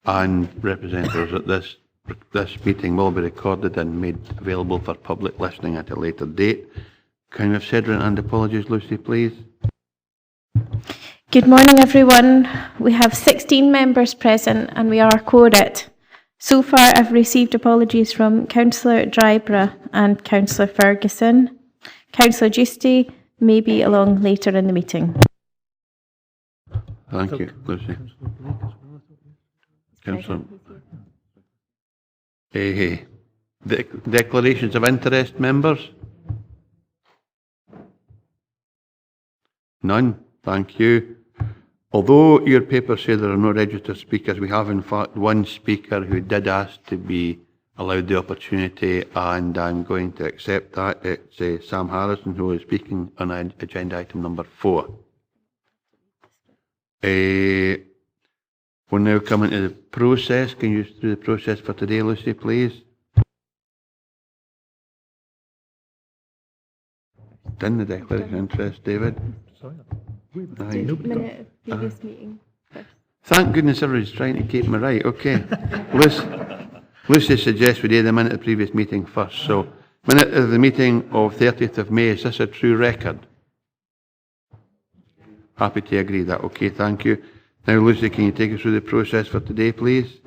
and representatives at this meeting will be recorded and made available for public listening at a later date. Can we have SEDERUNT and apologies, Lucy, please? Good morning, everyone. We have 16 members present and we are quorate. So far, I've received apologies from Councillor Dryborough and Councillor Ferguson. Councillor Giusti may be along later in the meeting. Thank you, Lucy. Councillor. Declarations of interest, members? None. Thank you. Although your papers say there are no registered speakers, we have in fact one speaker who did ask to be allowed the opportunity, and I'm going to accept that. It's Sam Harrison, who is speaking on agenda item number 4. We're now coming to the process. Can you do the process for today, Lucy, please? Done the declaration of interest, David? Sorry. Minute of previous meeting first. Thank goodness everybody's trying to keep me right. Okay. Lucy suggests we do the minute of the previous meeting first. So, minute of the meeting of 30th of May, is this a true record? Happy to agree that. Okay, thank you. Now, Lucy, can you take us through the process for today, please?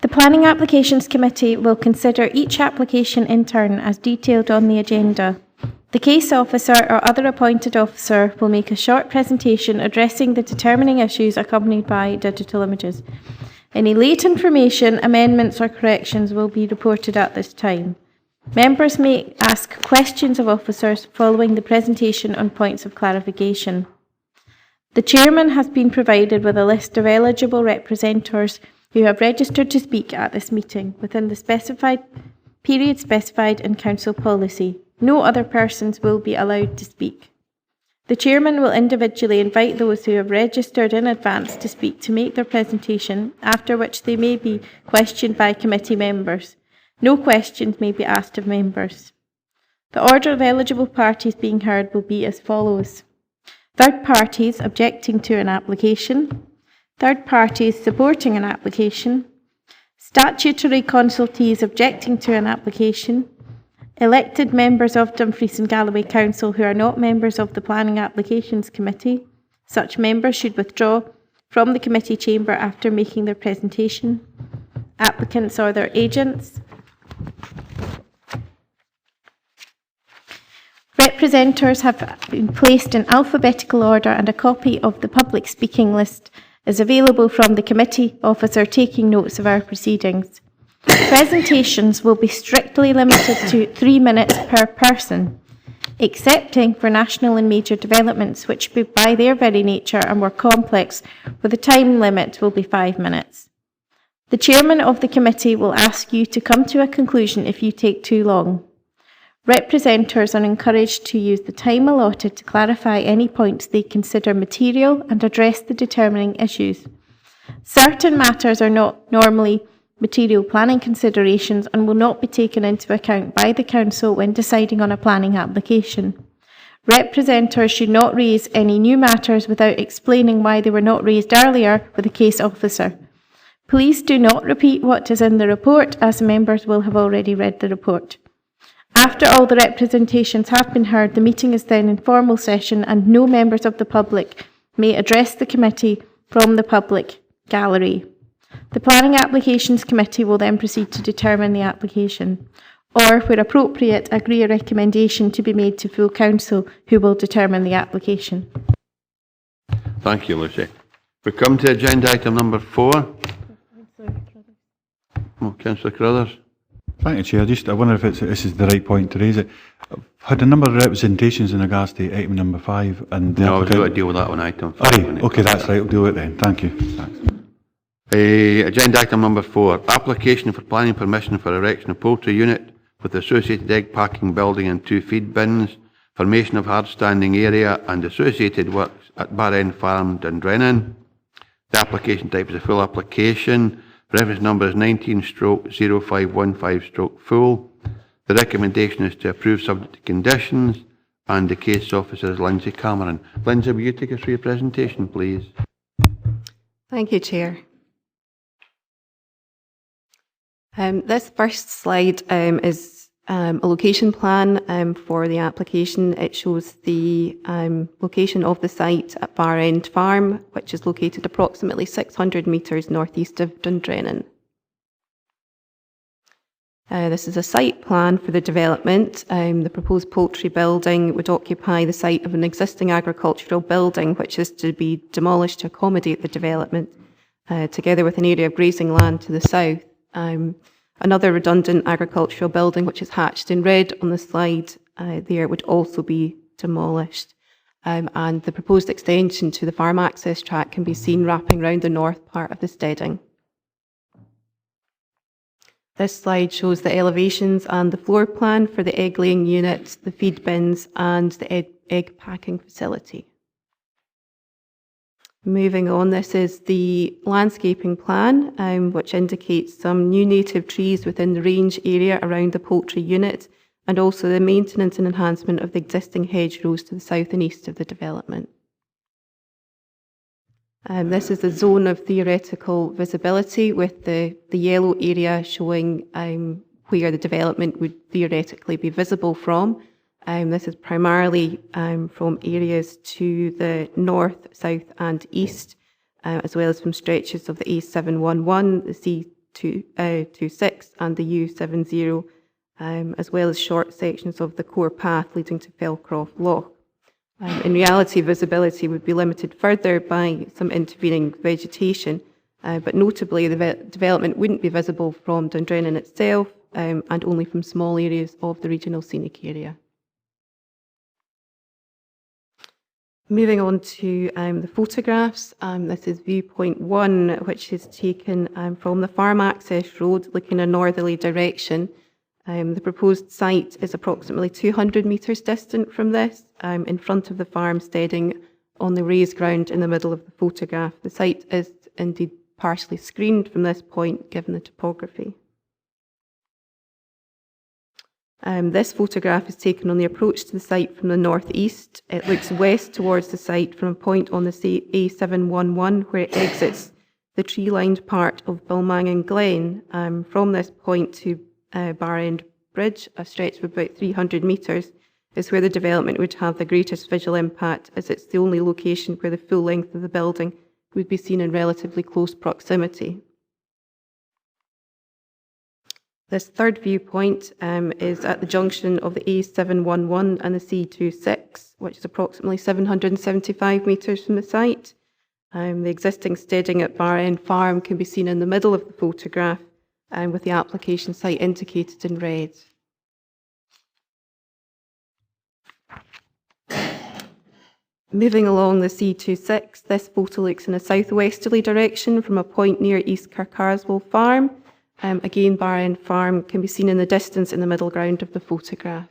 The Planning Applications Committee will consider each application in turn as detailed on the agenda. The case officer or other appointed officer will make a short presentation addressing the determining issues accompanied by digital images. Any late information, amendments or corrections will be reported at this time. Members may ask questions of officers following the presentation on points of clarification. The chairman has been provided with a list of eligible representatives who have registered to speak at this meeting within the period specified in council policy. No other persons will be allowed to speak. The chairman will individually invite those who have registered in advance to speak to make their presentation, after which they may be questioned by committee members. No questions may be asked of members. The order of eligible parties being heard will be as follows: third parties objecting to an application, third parties supporting an application, statutory consultees objecting to an application, elected members of Dumfries and Galloway Council who are not members of the Planning Applications Committee. Such members should withdraw from the committee chamber after making their presentation. Applicants or their agents. Representatives have been placed in alphabetical order, and a copy of the public speaking list is available from the committee officer taking notes of our proceedings. Presentations will be strictly limited to 3 minutes per person, excepting for national and major developments, which by their very nature are more complex, where the time limit will be 5 minutes. The chairman of the committee will ask you to come to a conclusion if you take too long. Representatives are encouraged to use the time allotted to clarify any points they consider material and address the determining issues. Certain matters are not normally material planning considerations and will not be taken into account by the council when deciding on a planning application. Representatives should not raise any new matters without explaining why they were not raised earlier with the case officer. Please do not repeat what is in the report, as members will have already read the report. After all the representations have been heard, the meeting is then in formal session and no members of the public may address the committee from the public gallery. The Planning Applications Committee will then proceed to determine the application, or, where appropriate, agree a recommendation to be made to full council, who will determine the application. Thank you, Lucy. We come to agenda item number 4. Councillor Carruthers. Thank you, Chair. I wonder if this is the right point to raise it. I've had a number of representations in regards to item number 5. And no, we've got to deal with that one item. Okay, that's right. We'll deal with it then. Thank you. Thanks. Agenda item number 4. Application for planning permission for erection of poultry unit with associated egg packing building and 2 feed bins, formation of hard standing area and associated works at BAREND Farm, Dundrennan. The application type is a full application. Reference number is 19/0515/full. The recommendation is to approve subject to conditions, and the case officer is Lindsay Cameron. Lindsay, will you take us through your presentation, please? Thank you, Chair. This first slide is a location plan for the application. It shows the location of the site at BAREND Farm, which is located approximately 600 metres northeast of Dundrennan. This is a site plan for the development. The proposed poultry building would occupy the site of an existing agricultural building, which is to be demolished to accommodate the development, together with an area of grazing land to the south. Another redundant agricultural building, which is hatched in red on the slide there, would also be demolished. And the proposed extension to the farm access track can be seen wrapping around the north part of the steading. This slide shows the elevations and the floor plan for the egg laying unit, the feed bins and the egg packing facility. Moving on, this is the landscaping plan, which indicates some new native trees within the range area around the poultry unit, and also the maintenance and enhancement of the existing hedgerows to the south and east of the development. This is the zone of theoretical visibility, with the yellow area showing where the development would theoretically be visible from. This is primarily from areas to the north, south and east, as well as from stretches of the A711, the C26 and the U70, as well as short sections of the core path leading to Fellcroft Loch. In reality, visibility would be limited further by some intervening vegetation, but notably the development wouldn't be visible from Dundrennan itself and only from small areas of the regional scenic area. Moving on to the photographs, this is viewpoint 1, which is taken from the farm access road looking in a northerly direction. The proposed site is approximately 200 metres distant from this, in front of the farm steading on the raised ground in the middle of the photograph. The site is indeed partially screened from this point, given the topography. This photograph is taken on the approach to the site from the northeast. It looks west towards the site from a point on the A711 where it exits the tree-lined part of Bilmangan Glen. From this point to BAREND Bridge, a stretch of about 300 metres, is where the development would have the greatest visual impact, as it's the only location where the full length of the building would be seen in relatively close proximity. This third viewpoint is at the junction of the A711 and the C26, which is approximately 775 metres from the site. The existing steading at BAREND Farm can be seen in the middle of the photograph, with the application site indicated in red. Moving along the C26, this photo looks in a southwesterly direction from a point near East Kirkarswell Farm. Again, BAREND Farm can be seen in the distance in the middle ground of the photograph.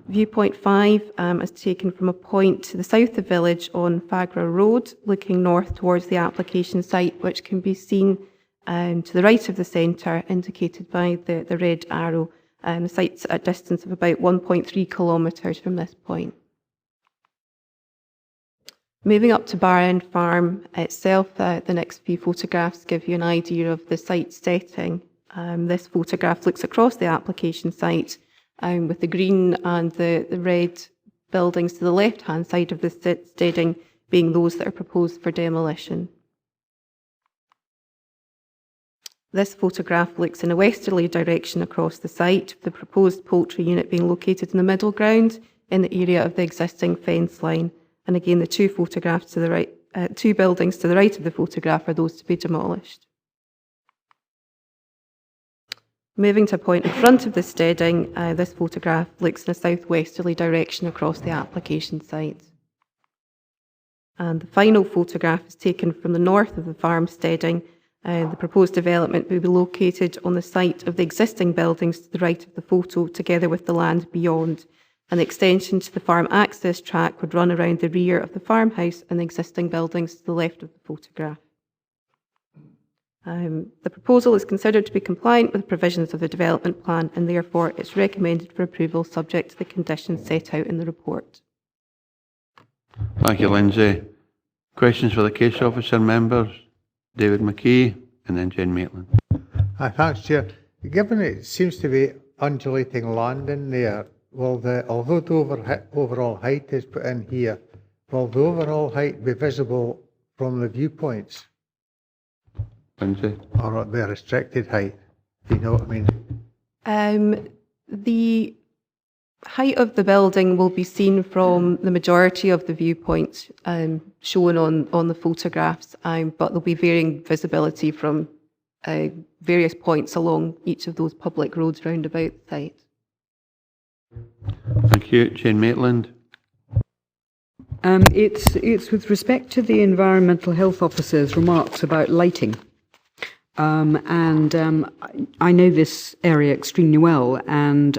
Viewpoint 5 is taken from a point to the south of the village on Fagra Road, looking north towards the application site, which can be seen to the right of the centre, indicated by the red arrow. The site's at a distance of about 1.3 kilometres from this point. Moving up to BAREND Farm itself, the next few photographs give you an idea of the site setting. This photograph looks across the application site, with the green and the red buildings to the left-hand side of the steading being those that are proposed for demolition. This photograph looks in a westerly direction across the site, the proposed poultry unit being located in the middle ground in the area of the existing fence line. And again, the two photographs to the right, two buildings to the right of the photograph are those to be demolished. Moving to a point in front of the steading, this photograph looks in a southwesterly direction across the application site. And the final photograph is taken from the north of the farm steading. The proposed development will be located on the site of the existing buildings to the right of the photo, together with the land beyond. And the extension to the farm access track would run around the rear of the farmhouse and the existing buildings to the left of the photograph. The proposal is considered to be compliant with the provisions of the development plan, and therefore it's recommended for approval subject to the conditions set out in the report. Thank you, Lindsay. Questions for the case officer, members? David McKee, and then Jen Maitland. Thanks, Chair. Given it seems to be undulating land in there, although the overall height is put in here, will the overall height be visible from the viewpoints? Lindsay? Or the restricted height? Do you know what I mean? The height of the building will be seen from the majority of the viewpoints shown on the photographs, but there'll be varying visibility from various points along each of those public roads round about the site. Thank you. Jane Maitland. It's with respect to the environmental health officer's remarks about lighting. I know this area extremely well, and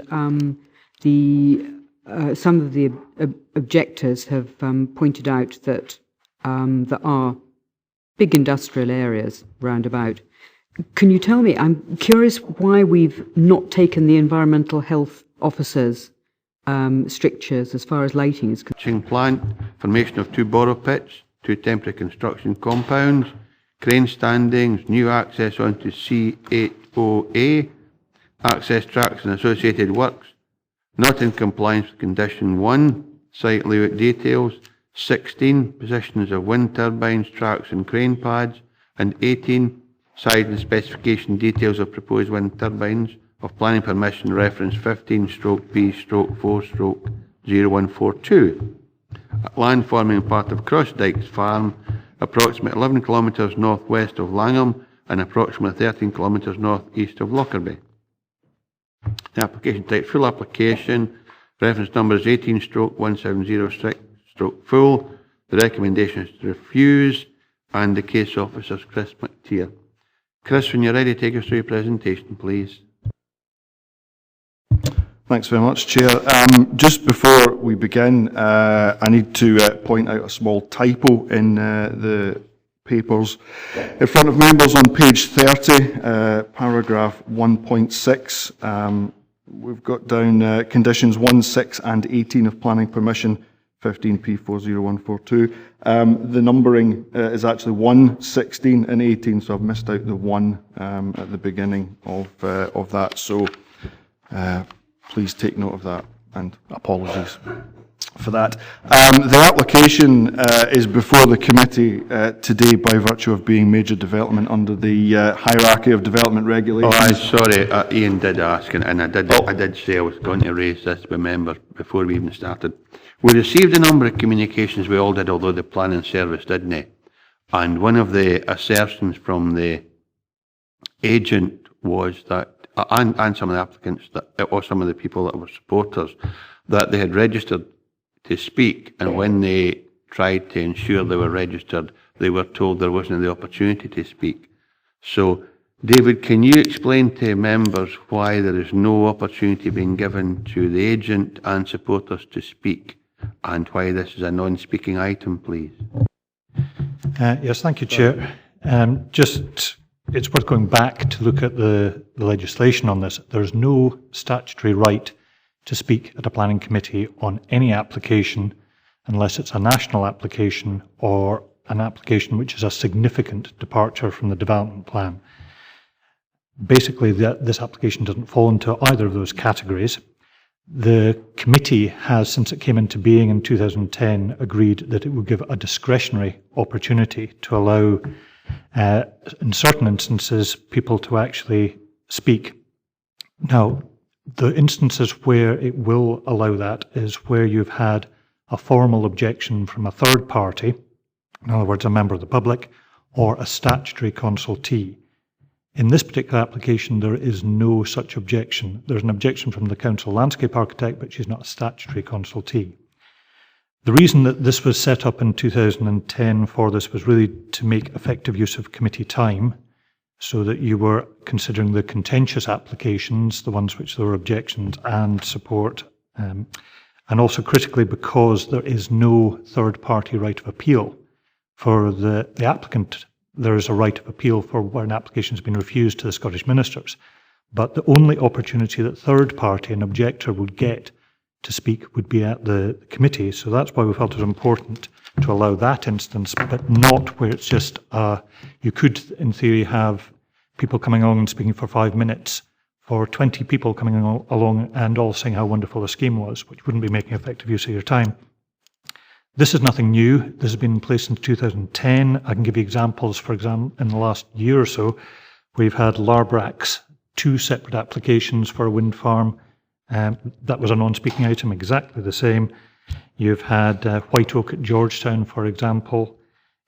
some of the objectors have pointed out that there are big industrial areas round about. Can you tell me, I'm curious why we've not taken the environmental health officer's strictures as far as lighting is concerned? Plant, formation of 2 borrow pits, 2 temporary construction compounds, crane standings, new access onto C8OA, access tracks and associated works, not in compliance with condition 1, site layout details, 16, positions of wind turbines, tracks and crane pads, and 18, size and specification details of proposed wind turbines of planning permission reference 15/P/4/0142. Land forming part of CROSSDYKES farm, approximately 11 kilometres northwest of Langham and approximately 13 kilometres northeast of Lockerbie. The application type, full application, reference number is 18/170/full. The recommendation is to refuse, and the case officer is Chris McTeer. Chris, when you're ready, take us through your presentation, please. Thanks very much, Chair. Just before we begin, I need to point out a small typo in the papers. In front of members on page 30, paragraph 1.6, we've got down conditions 1, 6 and 18 of planning permission, 15P/4/0142. The numbering is actually 1, 16 and 18, so I've missed out the 1 at the beginning of that. So please take note of that, and apologies for that. The application is before the committee today by virtue of being major development under the hierarchy of development regulations. Oh, I'm sorry, Ian did ask, and I did say I was going to raise this with members before we even started. We received a number of communications, we all did, although the planning service didn't it? And one of the assertions from the agent was that, and some of the applicants, or some of the people that were supporters, that they had registered to speak, and when they tried to ensure they were registered, they were told there wasn't the opportunity to speak. So, David, can you explain to members why there is no opportunity being given to the agent and supporters to speak, and why this is a non-speaking item, please? Yes, thank you, Chair. It's worth going back to look at the legislation on this. There's no statutory right to speak at a planning committee on any application unless it's a national application or an application which is a significant departure from the development plan. Basically, this application doesn't fall into either of those categories. The committee has, since it came into being in 2010, agreed that it would give a discretionary opportunity to allow, in certain instances, people to actually speak. Now, the instances where it will allow that is where you've had a formal objection from a third party, in other words, a member of the public, or a statutory consultee. In this particular application, there is no such objection. There's an objection from the council landscape architect, but she's not a statutory consultee. The reason that this was set up in 2010 for this was really to make effective use of committee time, so that you were considering the contentious applications, the ones which there were objections and support, and also critically because there is no third-party right of appeal. For the applicant, there is a right of appeal for where an application has been refused to the Scottish ministers, but the only opportunity that third-party, an objector, would get to speak would be at the committee, so that's why we felt it was important to allow that instance, but not where it's just, you could, in theory, have people coming along and speaking for 5 minutes, or 20 people coming along and all saying how wonderful the scheme was, which wouldn't be making effective use of your time. This is nothing new. This has been in place since 2010. I can give you examples, for example, in the last year or so, we've had Larbrack's 2 separate applications for a wind farm. That was a non-speaking item, exactly the same. You've had White Oak at Georgetown, for example.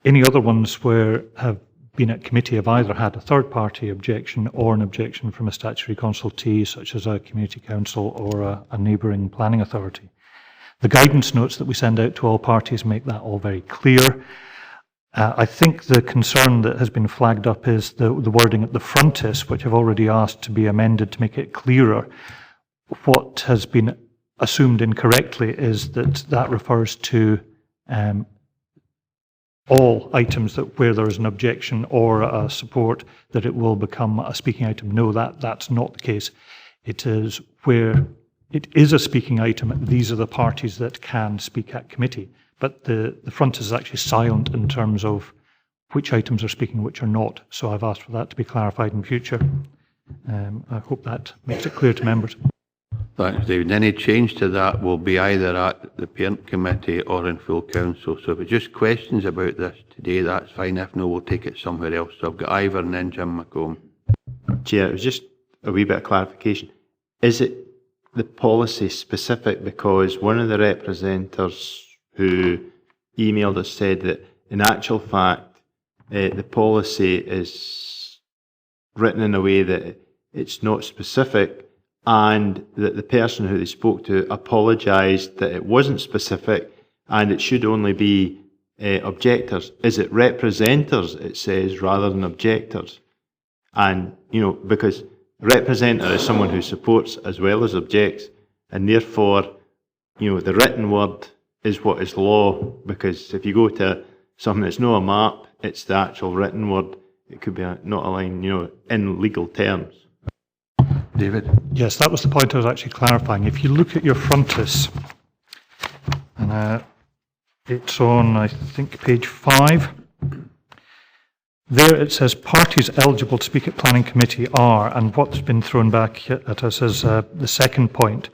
Any other ones where have been at committee have either had a third-party objection or an objection from a statutory consultee, such as a community council or a neighbouring planning authority. The guidance notes that we send out to all parties make that all very clear. I think the concern that has been flagged up is the wording at the frontis, which I've already asked to be amended to make it clearer. What has been assumed incorrectly is that refers to all items that where there is an objection or a support, that it will become a speaking item. No, that's not the case. It is where it is a speaking item, these are the parties that can speak at committee. But the front is actually silent in terms of which items are speaking, which are not. So I've asked for that to be clarified in future. I hope that makes it clear to members. Thanks, David. Any change to that will be either at the parent committee or in full council. So if it's just questions about this today, that's fine. If no, we'll take it somewhere else. So I've got Ivor and then Jim McComb. Chair, it was just a wee bit of clarification. Is it the policy specific? Because one of the representatives who emailed us said that in actual fact the policy is written in a way that it's not specific, and that the person who they spoke to apologised that it wasn't specific and it should only be objectors. Is it representers, it says, rather than objectors? And, you know, because representative is someone who supports as well as objects, and therefore, you know, the written word is what is law, because if you go to something that's not a map, it's the actual written word. It could be not a line, you know, in legal terms. David? Yes, that was the point I was actually clarifying. If you look at your frontis, and it's on, I think, page 5. There it says parties eligible to speak at planning committee are, and what's been thrown back at us is the second point.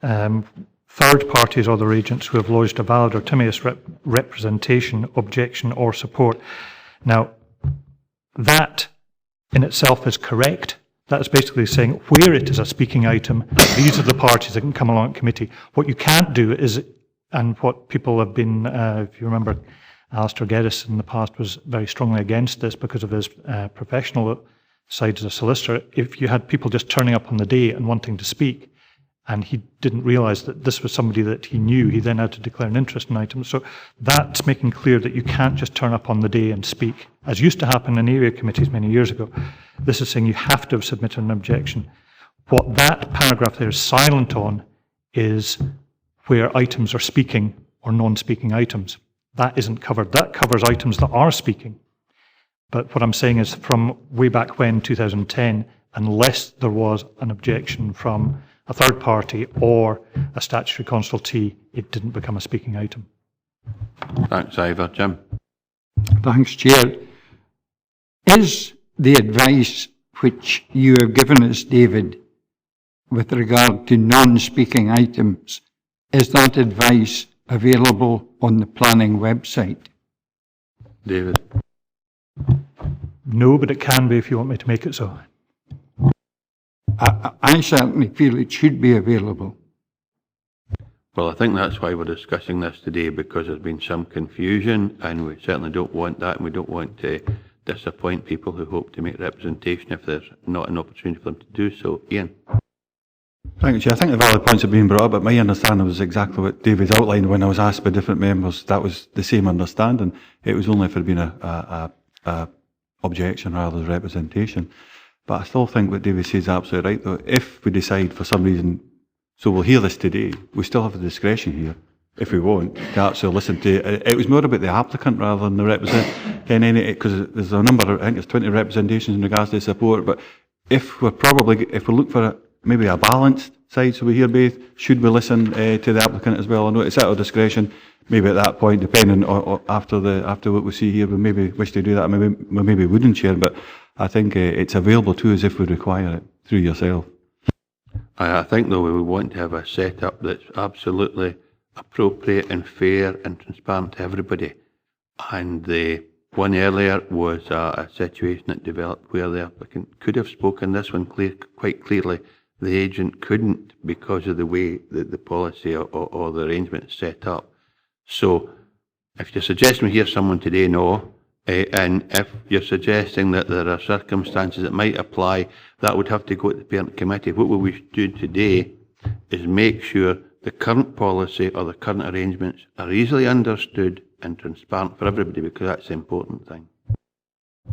Third parties or other agents who have lodged a valid or timeous representation, objection or support. Now, that in itself is correct. That's basically saying where it is a speaking item, these are the parties that can come along at committee. What you can't do is, and what people have been, if you remember, Alistair Geddes in the past was very strongly against this because of his professional side as a solicitor. If you had people just turning up on the day and wanting to speak, and he didn't realise that this was somebody that he knew, he then had to declare an interest in items. So that's making clear that you can't just turn up on the day and speak, as used to happen in area committees many years ago. This is saying you have to have submitted an objection. What that paragraph there is silent on is where items are speaking or non-speaking items. That isn't covered. That covers items that are speaking. But what I'm saying is from way back when, 2010, unless there was an objection from a third party or a statutory consultee, it didn't become a speaking item. Thanks, Ivor. Jim? Thanks, Chair. Is the advice which you have given us, David, with regard to non-speaking items, is that advice available on the planning website? David? No, but it can be if you want me to make it so. I certainly feel it should be available. Well, I think that's why we're discussing this today, because there's been some confusion, and we certainly don't want that, and we don't want to disappoint people who hope to make representation if there's not an opportunity for them to do so. Ian? Thank you, Chair. I think the valid points are being brought up, but my understanding was exactly what David outlined when I was asked by different members. That was the same understanding. It was only if there had been a objection rather than representation. But I still think what David says is absolutely right, though. If we decide for some reason, so we'll hear this today, we still have the discretion here, if we want, to actually listen to it. It was more about the applicant rather than the representative, because there's a number, I think it's 20 representations in regards to support, but if we look for maybe a balanced side, so we hear both, should we listen to the applicant as well? I know it's at our discretion. maybe at that point, depending on after what we see here, we maybe wish to do that. We maybe wouldn't, Chair, but I think it's available to us if we require it through yourself. I think, though, we would want to have a setup that's absolutely appropriate and fair and transparent to everybody. And the one earlier was a situation that developed where the applicant could have spoken. This one quite clearly, the agent couldn't because of the way that the policy or the arrangement is set up. So if you're suggesting we hear someone today, no. And if you're suggesting that there are circumstances that might apply, that would have to go to the parent committee. What we should do today is make sure the current policy or the current arrangements are easily understood and transparent for everybody, because that's the important thing.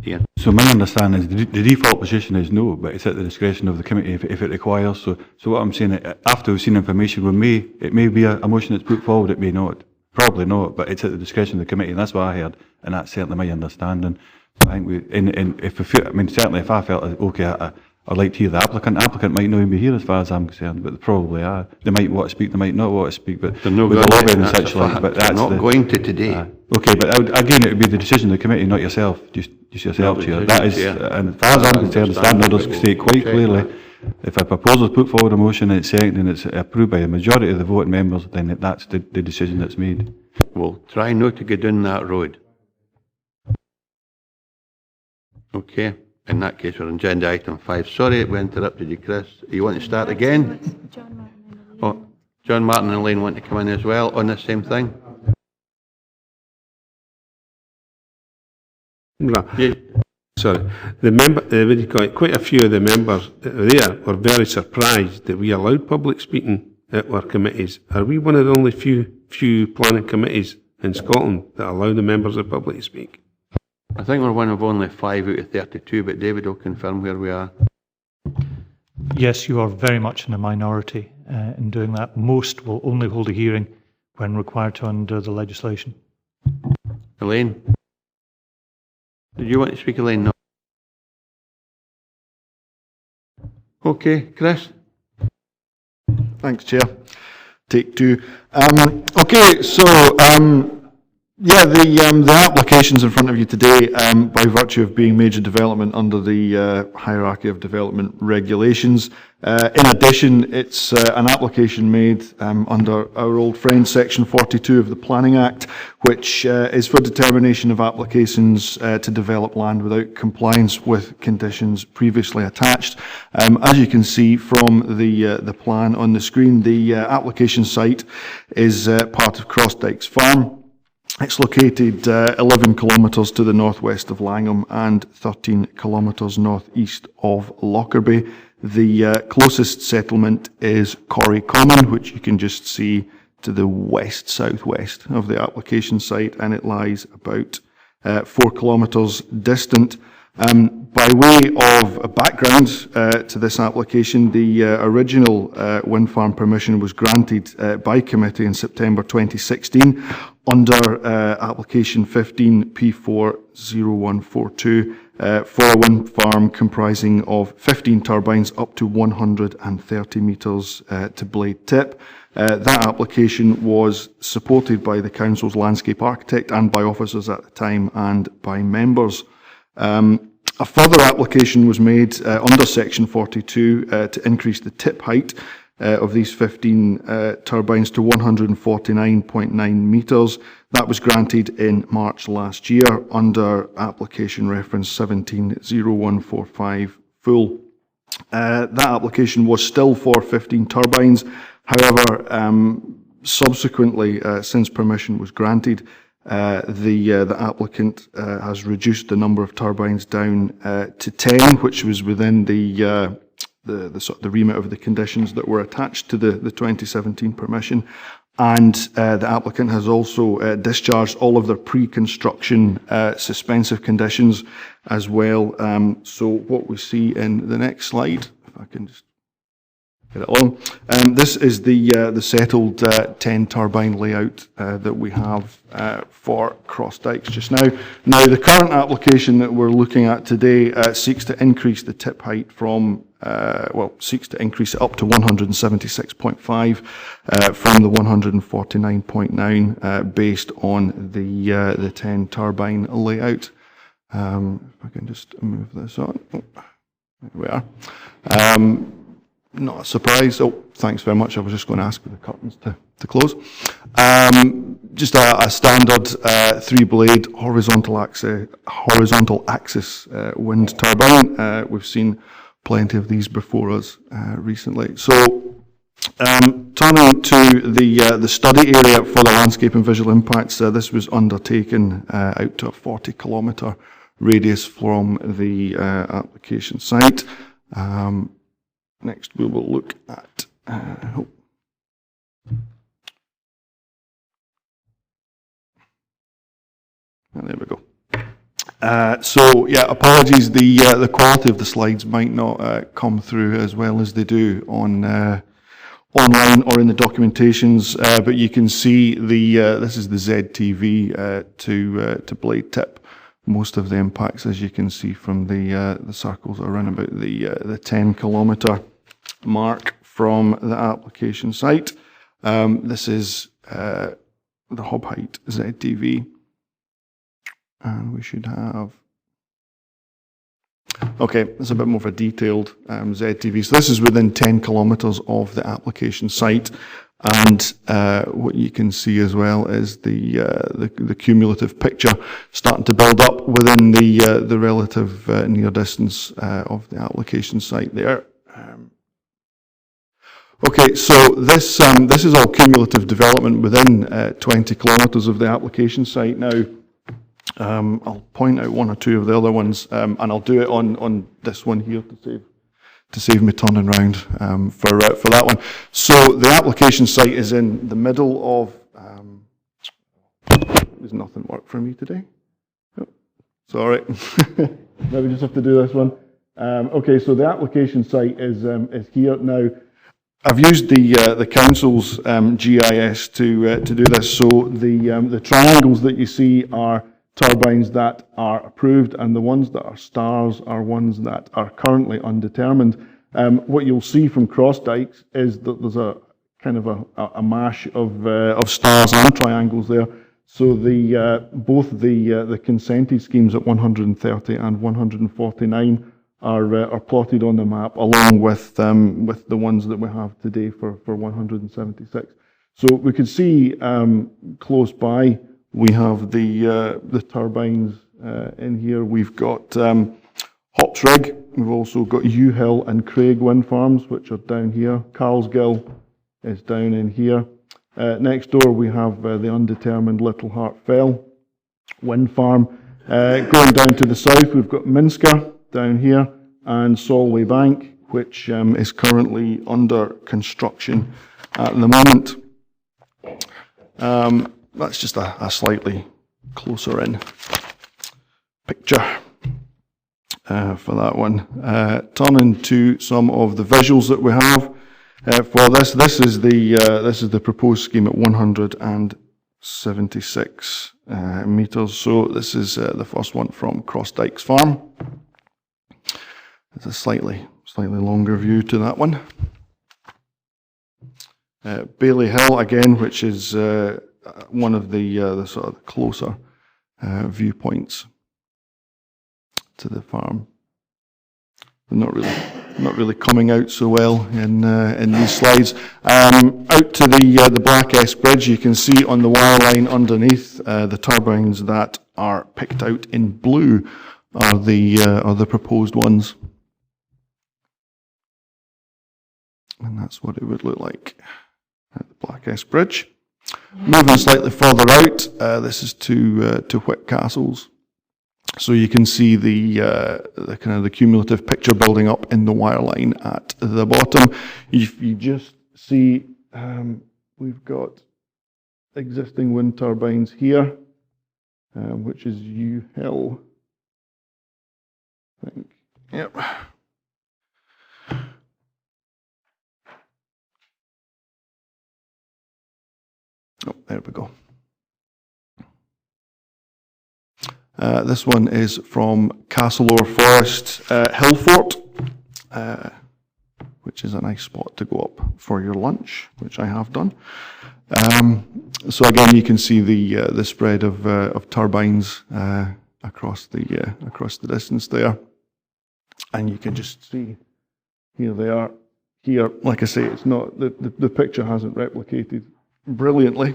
Ian? So my understanding is the default position is no, but it's at the discretion of the committee if it requires. So what I'm saying, after we've seen information, it may be a motion that's put forward, it may not. Probably not, but it's at the discretion of the committee, and that's what I heard, and that's certainly my understanding. So I think certainly if I felt okay, I'd like to hear the applicant. The applicant might not even be here as far as I'm concerned, but they probably are. They might want to speak, they might not want to speak, but they're not with the lobbying and that's such like. But that's not going to today. Okay, but again, it would be the decision of the committee, not yourself, just yourself, Chair. That is, and as far as I'm concerned, the standard orders state quite clearly, if a proposal is put forward a motion and it's seconded and it's approved by a majority of the voting members, then that's the decision that's made. We'll try not to go down that road. Okay, in that case, we're on agenda item 5. Sorry we interrupted you, Chris. You want to start again? John Martin and Elaine want to come in as well on the same thing? Yeah. Sorry, quite a few of the members there were very surprised that we allowed public speaking at our committees. Are we one of the only few planning committees in Scotland that allow the members of the public to speak? I think we're one of only 5 out of 32, but David will confirm where we are. Yes, you are very much in a minority in doing that. Most will only hold a hearing when required to under the legislation. Elaine? Did you want to speak, Elaine? No. Okay, Chris? Thanks, Chair. Take 2. Okay, so the applications in front of you today, by virtue of being major development under the hierarchy of development regulations. In addition, it's an application made under our old friend Section 42 of the Planning Act, which is for determination of applications to develop land without compliance with conditions previously attached. As you can see from the plan on the screen, the application site is part of CROSSDYKES Farm. It's located 11 kilometres to the northwest of Langham and 13 kilometres northeast of Lockerbie. The closest settlement is Quarry Common, which you can just see to the west-southwest of the application site, and it lies about 4 kilometres distant. By way of a background to this application, the original wind farm permission was granted by committee in September 2016 under application 15 P40142 for a wind farm comprising of 15 turbines up to 130 metres to blade tip. That application was supported by the Council's landscape architect and by officers at the time and by members. A further application was made under Section 42 to increase the tip height of these 15 turbines to 149.9 metres. That was granted in March last year under application reference 170145 full. That application was still for 15 turbines. However, subsequently, since permission was granted, the applicant has reduced the number of turbines down to 10, which was within the remit of the conditions that were attached to the 2017 permission. And the applicant has also discharged all of their pre-construction suspensive conditions as well. So what we see in the next slide, if I can just get it along. This is the settled 10 turbine layout that we have for Crossdykes just now. Now, the current application that we're looking at today seeks to increase the tip height from, seeks to increase it up to 176.5 from the 149.9 based on the 10 turbine layout. If I can just move this on. Oh, there we are. Not a surprise. Oh, thanks very much. I was just going to ask for the curtains to close. Just a standard 3-blade horizontal axis wind turbine. We've seen plenty of these before us recently. So, turning to the study area for the landscape and visual impacts, this was undertaken out to a 40-kilometre radius from the application site. Next, we will look at. There we go. So yeah, apologies. The quality of the slides might not come through as well as they do on online or in the documentations, but you can see this is the ZTV to blade tip. Most of the impacts, as you can see from the circles, are around about the 10-kilometre mark from the application site. This is the hub height ZTV, and we should have. Okay, it's a bit more of a detailed ZTV. So this is within 10 kilometres of the application site, and what you can see as well is the cumulative picture starting to build up within the relative near distance of the application site there. Okay, so this is all cumulative development within 20 kilometres of the application site now. I'll point out one or two of the other ones, and I'll do it on this one here to save me turning round for that one. So the application site is in the middle of. There's nothing work for me today. Oh, sorry, maybe just have to do this one. Okay, so the application site is here now. I've used the council's GIS to do this. So the triangles that you see are turbines that are approved, and the ones that are stars are ones that are currently undetermined. What you'll see from Crossdykes is that there's a kind of a mash of stars and triangles there. So both the consented schemes at 130 and 149 are plotted on the map, along with the ones that we have today for 176. So we can see close by. We have the turbines in here. We've got Hopsrig. We've also got Hill and Craig wind farms, which are down here. Carlsgill is down in here. Next door, we have the undetermined Little Hart Fell wind farm. Going down to the south, we've got Minsker down here and Solway Bank, which is currently under construction at the moment. That's just a slightly closer in picture for that one. Turning to some of the visuals that we have for this. This is the proposed scheme at 176 metres. So this is the first one from Crossdykes Farm. It's a slightly longer view to that one. Bailey Hill again, which is one of the sort of closer viewpoints to the farm. They're not really coming out so well in these slides. Out to the Black S Bridge, you can see on the wire line underneath the turbines that are picked out in blue are the proposed ones, and that's what it would look like at the Black S Bridge. Moving slightly further out, this is to Whitcastles. So you can see the kind of the cumulative picture building up in the wire line at the bottom. If you just see, we've got existing wind turbines here, which is Hill, I think. Yep. there we go. This one is from Castleor Forest, Hillfort, which is a nice spot to go up for your lunch, which I have done. So again, you can see the spread of turbines across the distance there, and you can just see here they are. Here, like I say, it's not the picture hasn't replicated brilliantly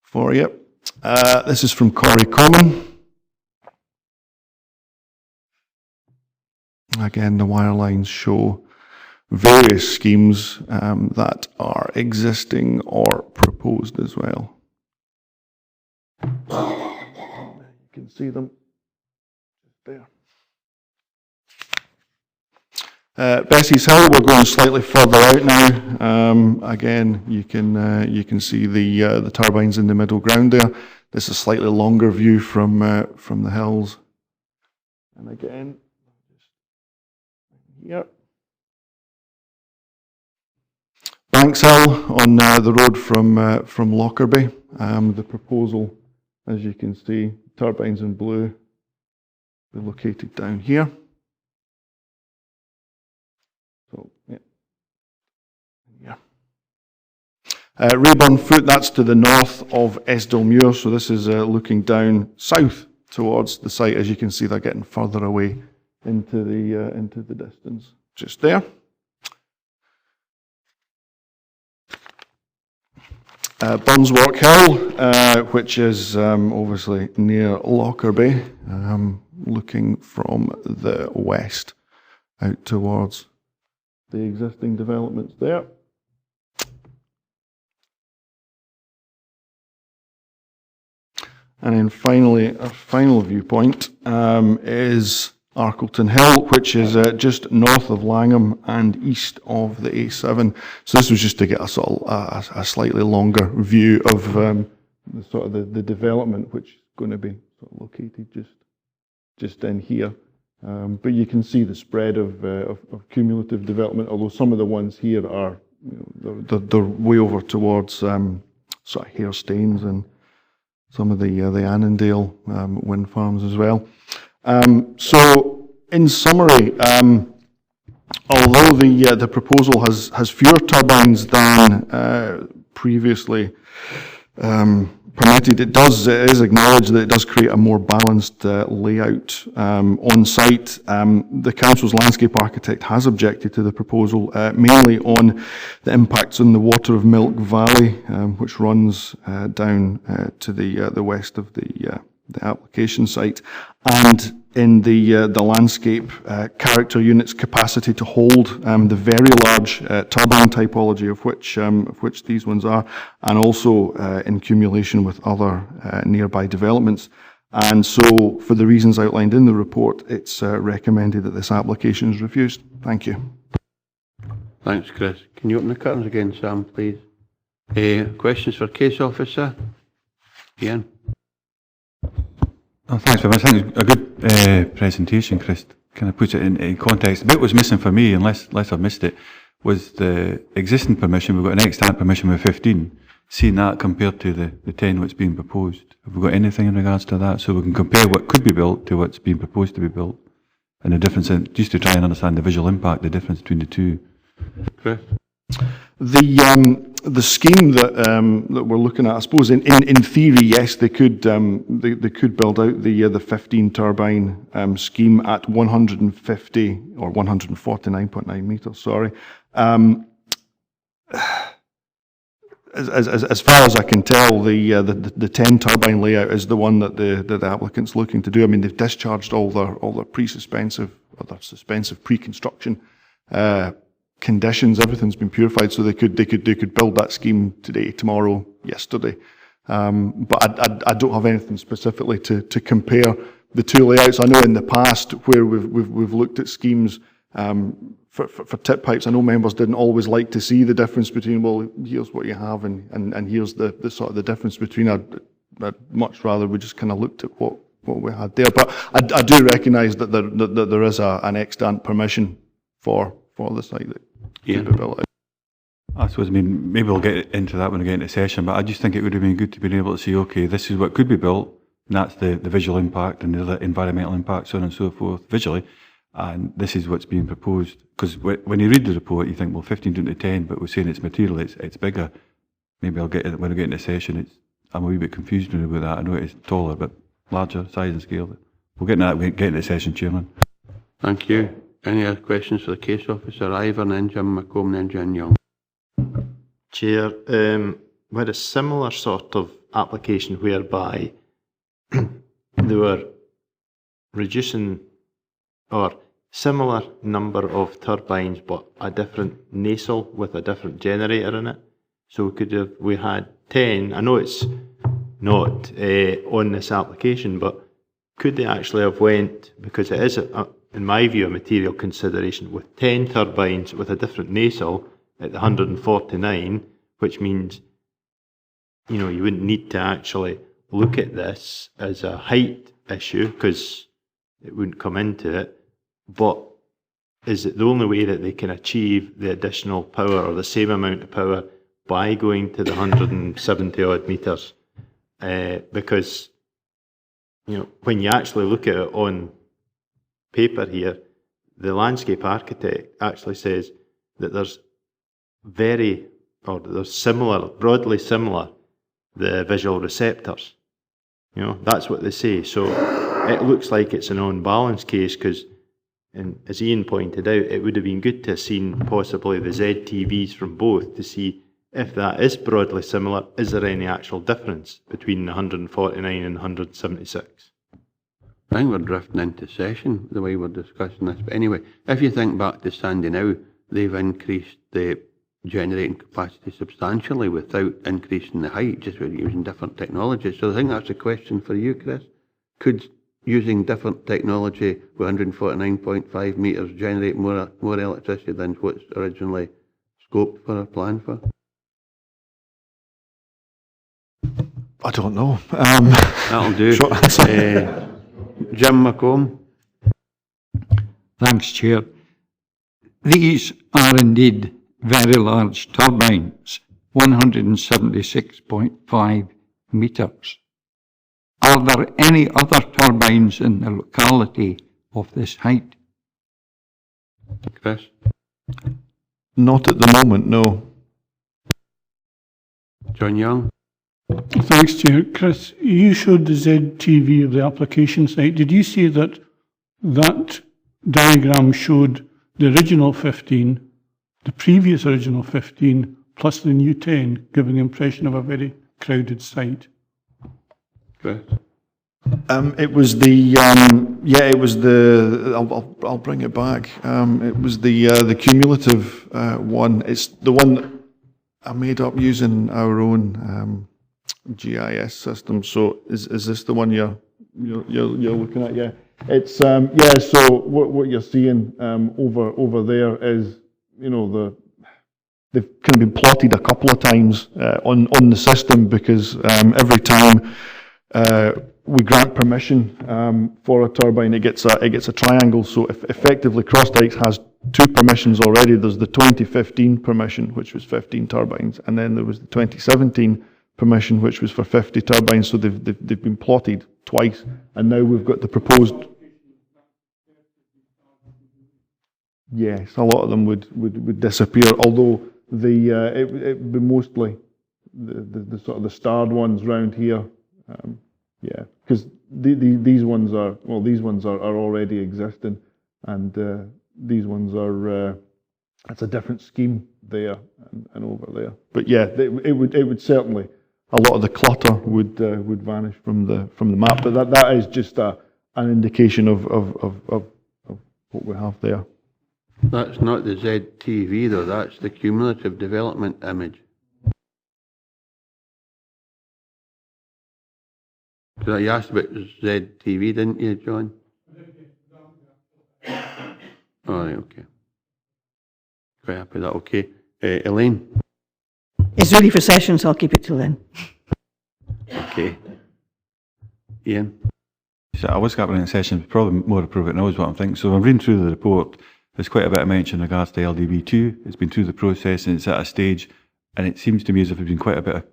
for you. This is from Corrie Common. Again, the wire lines show various schemes that are existing or proposed as well. You can see them there. Bessie's Hill, we're going slightly further out now. Again, you can see the turbines in the middle ground there. This is a slightly longer view from the hills. And again, here. Banks Hill on the road from Lockerbie. The proposal, as you can see, turbines in blue, they're located down here. So, yeah. Rayburn Foot, that's to the north of Esdalmuir, so this is looking down south towards the site. As you can see, they're getting further away into the distance. Just there. Burnswalk Hill, which is obviously near Lockerbie, looking from the west out towards the existing developments there. And then finally, our final viewpoint is Arkleton Hill, which is just north of Langham and east of the A7. So this was just to get a slightly longer view of the development, which is going to be located just in here. But you can see the spread of cumulative development. Although some of the ones here are, they're way over towards sort of Hairstains and some of the Annandale wind farms as well. So, in summary, although the proposal has fewer turbines than previously permitted, it is acknowledged that it does create a more balanced layout on site. The council's landscape architect has objected to the proposal, mainly on the impacts on the Water of Milk Valley, which runs down to the west of the application site, and in the landscape character unit's capacity to hold the very large turbine typology of which these ones are, and also in cumulation with other nearby developments. And so, for the reasons outlined in the report, it's recommended that this application is refused. Thank you. Thanks, Chris. Can you open the curtains again, Sam, please? Questions for Case Officer? Ian? Oh, thanks very much. I think it's a good presentation, Chris. Kind of puts it in context. The bit was missing for me, unless I've missed it, was the existing permission. We've got an extant permission with 15. Seeing that compared to the 10 what's being proposed. Have we got anything in regards to that? So we can compare what could be built to what's being proposed to be built. And the difference, just to try and understand the visual impact, the difference between the two. Chris? The scheme that we're looking at, I suppose, in theory, yes, they could build out the 15 turbine scheme at 150 or 149.9 meters. Sorry. As far as I can tell, the 10 turbine layout is the one that the applicant's looking to do. I mean, they've discharged all their pre-suspensive or their suspensive pre-construction conditions. Everything's been purified, so they could build that scheme today, tomorrow, yesterday. But I don't have anything specifically to compare the two layouts. I know in the past where we've looked at schemes for tip pipes, I know members didn't always like to see the difference between, well, here's what you have and here's the sort of the difference between. I'd much rather we just kind of looked at what we had there. But I do recognise that there is an extant permission for the site that could be built out. I suppose, I mean, maybe we'll get into that when we get into session, but I just think it would have been good to be able to say, okay, this is what could be built, and that's the visual impact and the other environmental impacts, so on and so forth, visually, and this is what's being proposed. Because when you read the report, you think, well, 15 down to 10, but we're saying it's material, it's bigger. Maybe I'll get it when we get into session. I'm a wee bit confused about that. I know it is taller, but larger size and scale. We'll get into that when we get into session, Chairman. Thank you. Any other questions for the case officer? Ivor, then Jim McComb, then John Young. Chair, we had a similar sort of application whereby they were reducing or similar number of turbines but a different nacelle with a different generator in it. So we had 10, I know it's not on this application, but could they actually have went, because it is, in my view, a material consideration, with 10 turbines with a different nacelle at the 149, which means, you know, you wouldn't need to actually look at this as a height issue because it wouldn't come into it, but is it the only way that they can achieve the additional power or the same amount of power by going to the 170 odd metres? Because, you know, when you actually look at it on paper here, the landscape architect actually says that there's similar, broadly similar, the visual receptors. You know, that's what they say. So it looks like it's an on-balance case because, and as Ian pointed out, it would have been good to have seen possibly the ZTVs from both to see if that is broadly similar, is there any actual difference between the 149 and 176? I think we're drifting into session the way we're discussing this. But anyway, if you think back to Sandy now, they've increased the generating capacity substantially without increasing the height, just with using different technologies. So I think that's a question for you, Chris. Could using different technology with 149.5 metres generate more electricity than what's originally scoped for or planned for? I don't know. That'll do. Jim McComb. Thanks, Chair. These are indeed very large turbines, 176.5 metres. Are there any other turbines in the locality of this height? Chris? Not at the moment, no. John Young. Thanks, Chair. Chris, you showed the ZTV of the application site. Did you say that that diagram showed the original 15, the previous original 15, plus the new 10, giving the impression of a very crowded site? Chris? It was the it was the. I'll bring it back. It was the cumulative one. It's the one that I made up using our own GIS system. So is this the one you're looking at? Yeah, it's yeah. So what you're seeing over there is, you know, they've kind of been plotted a couple of times on the system because every time we grant permission for a turbine, it gets a triangle. So effectively, CROSSDYKES has two permissions already. There's the 2015 permission, which was 15 turbines, and then there was the 2017 permission, which was for 50 turbines. So they've been plotted twice, and now we've got the proposed. Yes, a lot of them would disappear. Although it would be mostly the sort of the starred ones round here. Yeah, because these ones are already existing, and these ones are it's a different scheme there and over there. But yeah, it would certainly, a lot of the clutter would vanish from the map. But that is just an indication of what we have there. That's not the ZTV though. That's the cumulative development image. So you asked about ZTV, didn't you, John? Oh, right, okay. Quite happy with that. Okay. Elaine? It's really for session, so I'll keep it till then. Okay. Ian? So I was gathering in session, probably more appropriate now is what I'm thinking. So I'm reading through the report, there's quite a bit of mention in regards to LDB2. It's been through the process and it's at a stage, and it seems to me as if there's been quite a bit of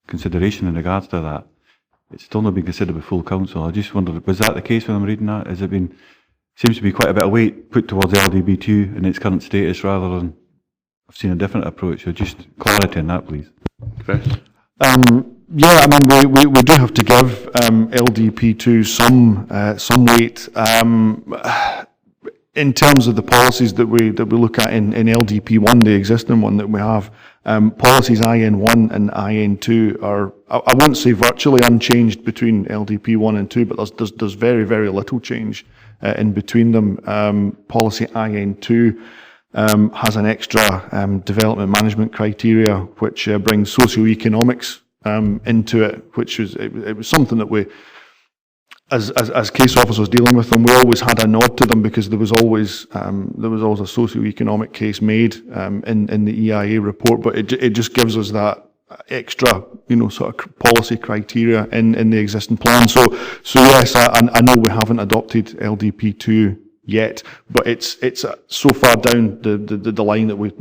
consideration in regards to that. It's still not been considered by full council. I just wondered, was that the case when I'm reading that? Has it been, seems to be quite a bit of weight put towards LDB2 in its current status rather than, I've seen a different approach. So just clarity on that, please. Chris? Yeah, I mean, we do have to give LDP2 some weight in terms of the policies that we look at in LDP1, the existing one that we have. Policies IN1 and IN2 are, I wouldn't say virtually unchanged between LDP1 and 2, but there's very, very little change in between them. Policy IN2 has an extra development management criteria which brings socioeconomics into it, which was it was something that we, as case officers dealing with them, we always had a nod to them because there was always a socioeconomic case made in the EIA report, but it just gives us that extra, sort of policy criteria in the existing plan. So yes, I know we haven't adopted LDP2 yet, but it's so far down the line that we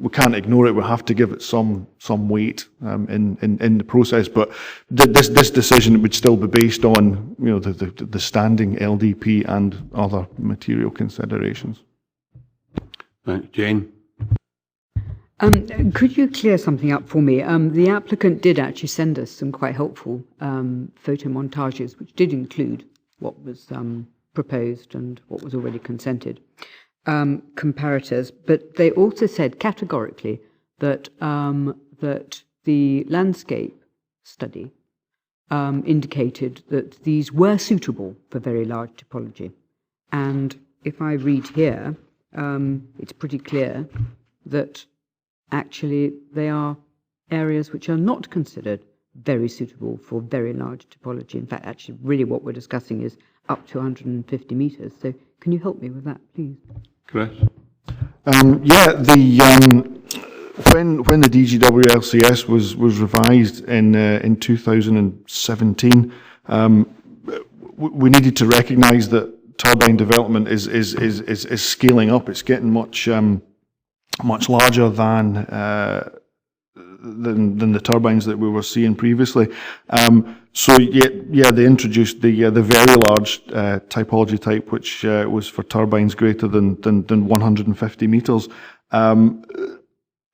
can't ignore it. We have to give it some weight in the process. But this decision would still be based on the standing LDP and other material considerations. Thanks, Jane. Could you clear something up for me? The applicant did actually send us some quite helpful photo montages, which did include what was proposed and what was already consented, comparators, but they also said categorically that that the landscape study indicated that these were suitable for very large typology. And if I read here, it's pretty clear that actually they are areas which are not considered very suitable for very large typology. In fact, actually, really what we're discussing is up to 150 metres. So can you help me with that, please? Chris? Yeah, when the DGW LCS was revised in 2017, we needed to recognise that turbine development is scaling up. It's getting much larger than the turbines that we were seeing previously. So they introduced the very large typology type, which was for turbines greater than 150 metres.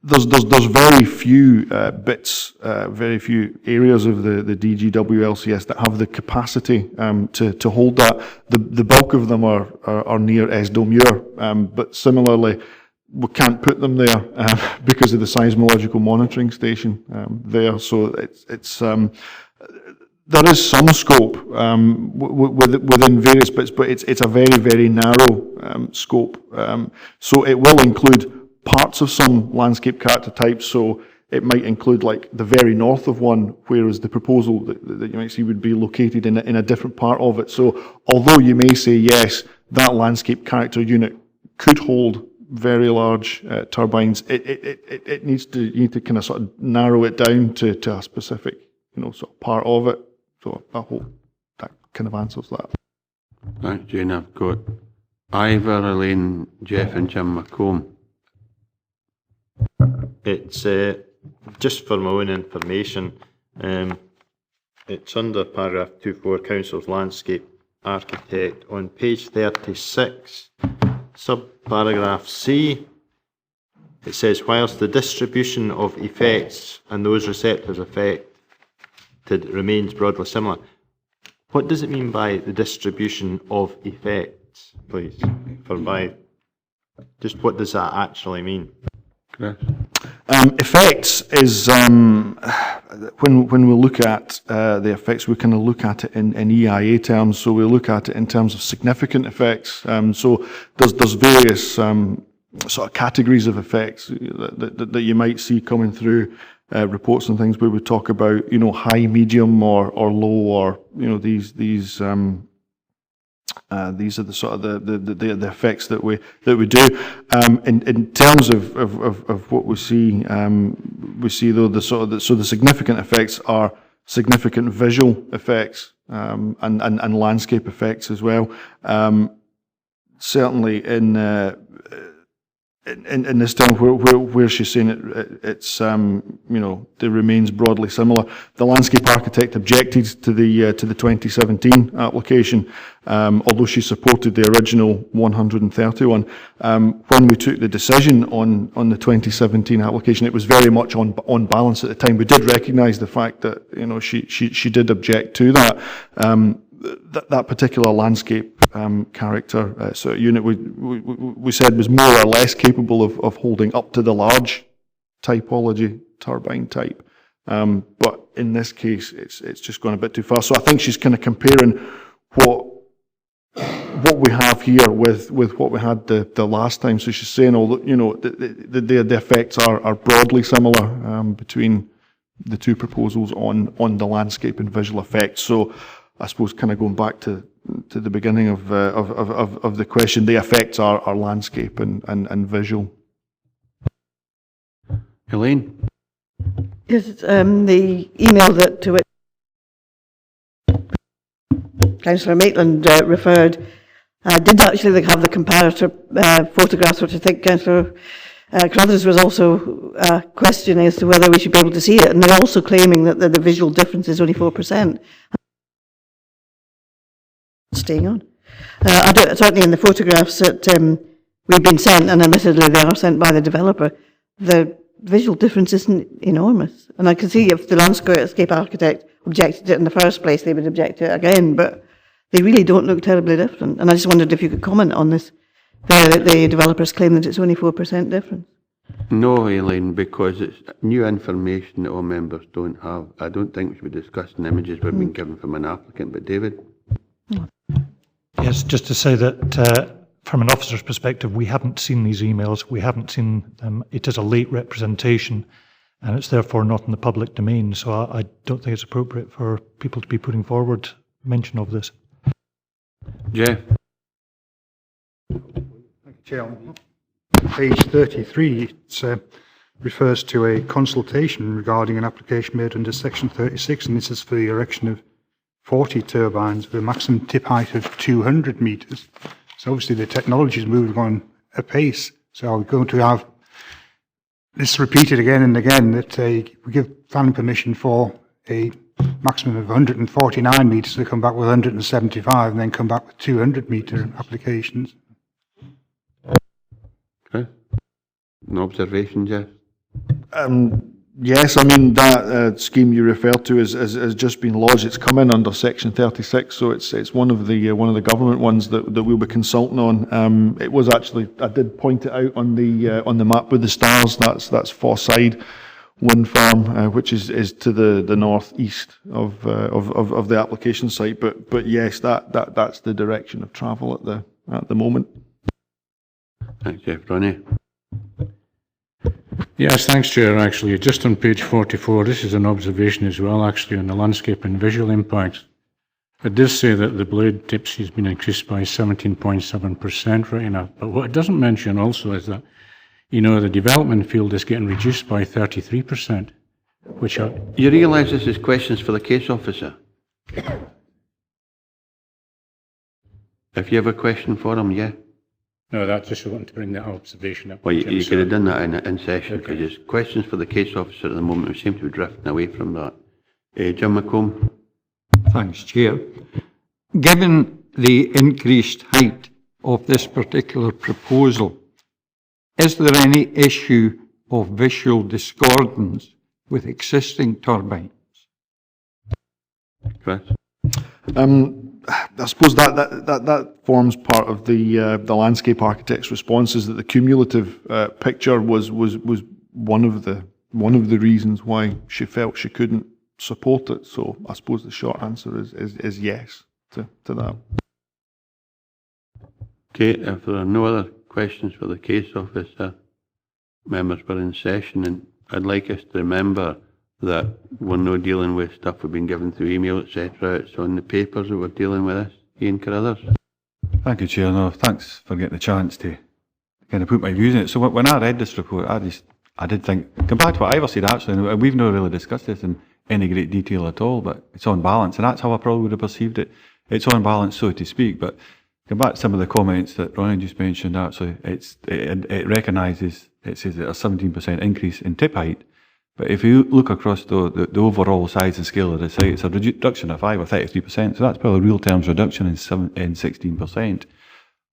There's very few bits, very few areas of the DGW LCS that have the capacity to hold that. The bulk of them are near Esdomure, but similarly, we can't put them there because of the seismological monitoring station there. So it's there is some scope within various bits, but it's a very, very narrow scope. So it will include parts of some landscape character types. So it might include like the very north of one, whereas the proposal that you might see would be located in a different part of it. So although you may say yes, that landscape character unit could hold very large turbines, you need to kind of sort of narrow it down to a specific sort of part of it. So I hope that kind of answers that. Thanks, Jane. I've got Ivor, Elaine, Jeff and Jim McComb. It's just for my own information, it's under paragraph 2.4, Council's Landscape Architect, on page 36, subparagraph C. It says, whilst the distribution of effects and those receptors affected remains broadly similar. What does it mean by the distribution of effects, please? Just what does that actually mean? Effects is when we look at the effects, we kind of look at it in EIA terms. So we look at it in terms of significant effects. So there's various sort of categories of effects that you might see coming through reports and things where we talk about high, medium, or low, or these are the sort of the effects that we do. In terms of what we see though the significant effects are significant visual effects and landscape effects as well. Certainly in in this term where she's saying it's it remains broadly similar. The landscape architect objected to the 2017 application, although she supported the original 131. When we took the decision on the 2017 application, it was very much on balance at the time. We did recognise the fact that she did object to that. That particular landscape character sort of unit we said was more or less capable of holding up to the large typology turbine type, but in this case it's just gone a bit too far. So I think she's kind of comparing what we have here with what we had the last time. So she's saying, although the effects are broadly similar between the two proposals on the landscape and visual effects. So I suppose kind of going back to the beginning of the question, the effects are landscape and visual. Elaine? Yes, the email to which Councillor Maitland referred did actually have the comparator photographs, which I think Councillor Carruthers was also questioning as to whether we should be able to see it, and they're also claiming that the visual difference is only 4%. Staying on. Certainly in the photographs that we've been sent, and admittedly they are sent by the developer, the visual difference isn't enormous. And I can see if the landscape architect objected to it in the first place, they would object to it again, but they really don't look terribly different. And I just wondered if you could comment on this. The developers claim that it's only 4% difference. No, Elaine, because it's new information that all members don't have. I don't think we should be discussing images we've been given from an applicant, but David? Yes, just to say that from an officer's perspective, we haven't seen these emails. We haven't seen them. It is a late representation, and it's therefore not in the public domain. So I don't think it's appropriate for people to be putting forward mention of this. Jeff? Thank you, Chair. Page 33, it refers to a consultation regarding an application made under Section 36, and this is for the erection of 40 turbines with a maximum tip height of 200 metres. So obviously the technology is moving on apace. So are we going to have this repeated again and again, that we give planning permission for a maximum of 149 metres, they come back with 175 and then come back with 200 metre applications? Okay. An observation, Jeff? Yes, I mean that scheme you referred to has just been lodged. It's come in under Section 36, so it's one of the government ones that we'll be consulting on. It was actually, I did point it out on the map with the stars. That's Fosside Wind Farm, which is to the northeast of the application site. But yes, that's the direction of travel at the moment. Thanks, Jeff. Ronnie? Yes, thanks, Chair. Actually, just on page 44, this is an observation as well, actually, on the landscape and visual impacts. It does say that the blade tips has been increased by 17.7% right now, but what it doesn't mention also is that, the development field is getting reduced by 33%, which are... You realise this is questions for the case officer? If you have a question for him, yeah? No, that's just wanting to bring that observation up. Well, you could have done that in session, because it's questions for the case officer at the moment. We seem to be drifting away from that. Jim McComb? Thanks, Chair. Given the increased height of this particular proposal, is there any issue of visual discordance with existing turbines? Chris? I suppose that forms part of the landscape architect's responses, that the cumulative picture was one of the reasons why she felt she couldn't support it. So I suppose the short answer is yes to that. Okay, if there are no other questions for the case officer, members, we're in session, and I'd like us to remember that we're not dealing with stuff we've been given through email, etc. It's on the papers that we're dealing with this. Ian Carruthers? Thank you, Chair. No, thanks for getting the chance to kind of put my views in it. So when I read this report, I did think, come back to what Ivor said actually, and we've not really discussed this in any great detail at all, but it's on balance, and that's how I probably would have perceived it. It's on balance, so to speak, but go back to some of the comments that Ronnie just mentioned, actually, it recognises, it says that a 17% increase in tip height, but if you look across the overall size and scale of the site, it's a reduction of 5 or 33%, so that's probably real terms reduction in 16%.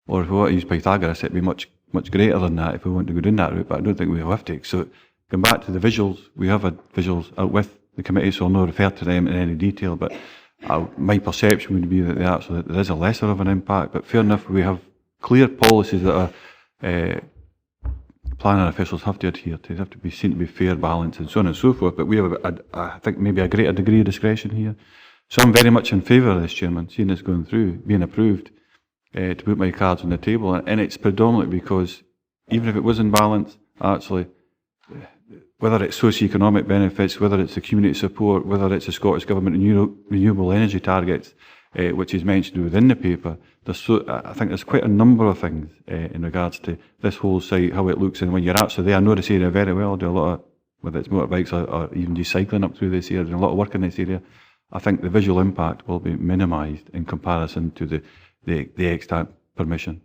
Or if we want to use Pythagoras, it'd be much greater than that if we want to go down that route, but I don't think we have to. So going back to the visuals, we have had visuals out with the committee, so I'll not refer to them in any detail, but my perception would be that there is a lesser of an impact, but fair enough, we have clear policies that are planning officials have to adhere to. They have to be seen to be fair, balanced, and so on and so forth, but we have, I think, maybe a greater degree of discretion here. So I'm very much in favour of this, Chairman, seeing this going through, being approved, to put my cards on the table, and it's predominantly because even if it was in balance, actually, whether it's socio-economic benefits, whether it's the community support, whether it's the Scottish Government renewable energy targets, which is mentioned within the paper, I think there's quite a number of things in regards to this whole site, how it looks, and when you're actually there, I know this area very well, I do a lot of, whether it's motorbikes or even just cycling up through this area, doing a lot of work in this area. I think the visual impact will be minimised in comparison to the extant permission.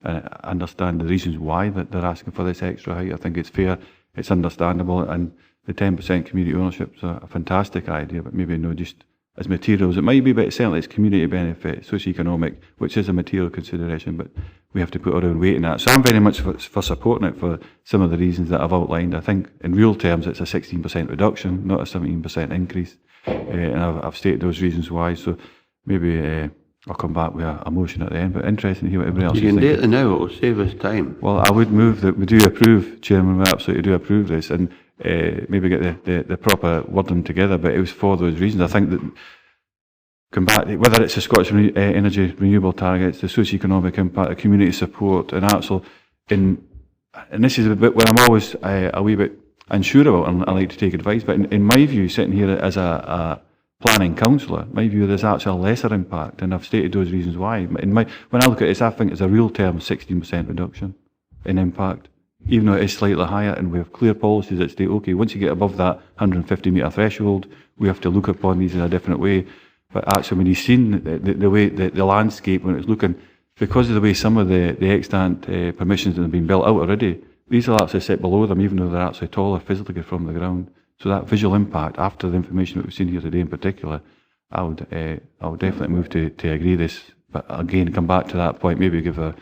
And I understand the reasons why that they're asking for this extra height. I think it's fair, it's understandable, and the 10% community ownership is a fantastic idea, but maybe not just as materials. It might be, but certainly it's community benefit, socio-economic, which is a material consideration, but we have to put our own weight in that. So I'm very much for supporting it for some of the reasons that I've outlined. I think in real terms it's a 16% reduction, not a 17% increase, and I've stated those reasons why, so maybe I'll come back with a motion at the end, but interesting to hear what everybody else is thinking. You can do it now, it will save us time. Well, I would move that we do approve, Chairman, we absolutely do approve this, and maybe get the proper wording together, but it was for those reasons. I think that whether it's the Scottish Energy Renewable Targets, the socio-economic impact, the community support, and actual, and this is a bit where I'm always a wee bit unsure about, and I like to take advice, but in my view, sitting here as a planning councillor, my view, there's actually a lesser impact, and I've stated those reasons why. When I look at this, I think it's a real term 16% reduction in impact, even though it is slightly higher, and we have clear policies that state, okay, once you get above that 150 metre threshold, we have to look upon these in a different way. But actually, when you've seen the way the landscape, when it's looking, because of the way some of the extant permissions that have been built out already, these will actually sit below them, even though they're actually taller physically from the ground. So that visual impact, after the information that we've seen here today in particular, I would definitely move to agree this. But again, come back to that point, maybe give our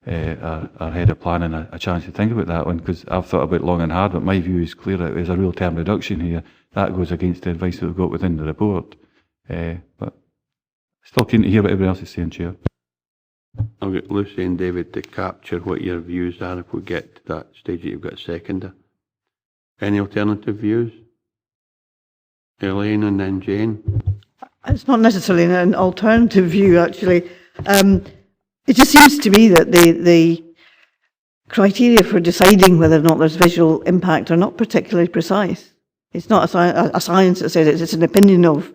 head of planning a chance to think about that one, because I've thought about it long and hard, but my view is clear that there's a real term reduction here. That goes against the advice that we've got within the report. But still keen to hear what everybody else is saying, Chair. I'll get Lucy and David to capture what your views are if we get to that stage that you've got a seconder. Any alternative views? Elaine and then Jane. It's not necessarily an alternative view, actually. It just seems to me that the criteria for deciding whether or not there's visual impact are not particularly precise. It's not a science that says it's an opinion of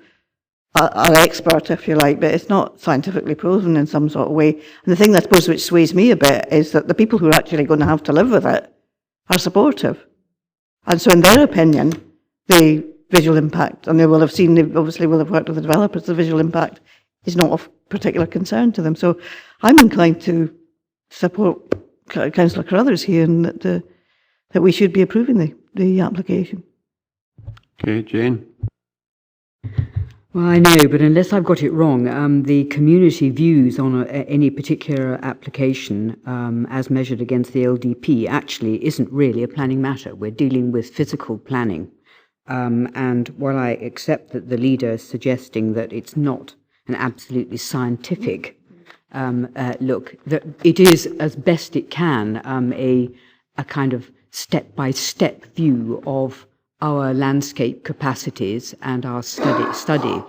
an expert, if you like, but it's not scientifically proven in some sort of way. And the thing, I suppose, which sways me a bit is that the people who are actually going to have to live with it are supportive. And so in their opinion, the visual impact, and they will have seen, they obviously will have worked with the developers, the visual impact is not of particular concern to them. So I'm inclined to support Councillor Carruthers here, and that we should be approving the application. Okay, Jane. Well, I know, but unless I've got it wrong, the community views on any particular application as measured against the LDP actually isn't really a planning matter. We're dealing with physical planning. And while I accept that the leader is suggesting that it's not an absolutely scientific look, that it is, as best it can, a kind of step-by-step view of our landscape capacities and our study.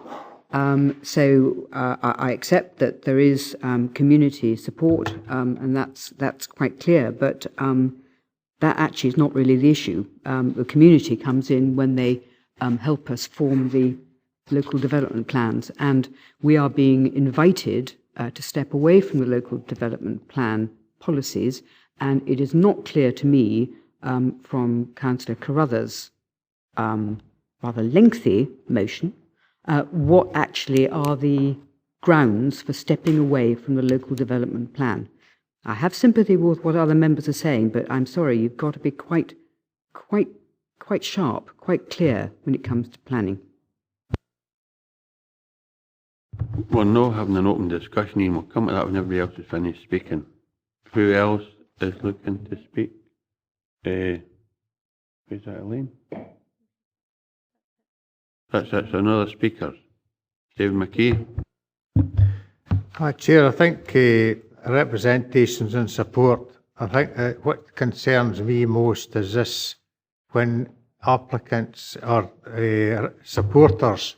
So I accept that there is community support, and that's quite clear, but that actually is not really the issue. The community comes in when they help us form the local development plans, and we are being invited to step away from the local development plan policies, and it is not clear to me from Councillor Carruthers' rather lengthy motion what actually are the grounds for stepping away from the local development plan. I have sympathy with what other members are saying, but I'm sorry, you've got to be quite sharp, quite clear when it comes to planning. We're not having an open discussion, Ian. We'll come to that when everybody else has finished speaking. Who else is looking to speak? Is that Elaine? That's another speaker. David McKee. Chair, I think representations and support, I think what concerns me most is this, when applicants or supporters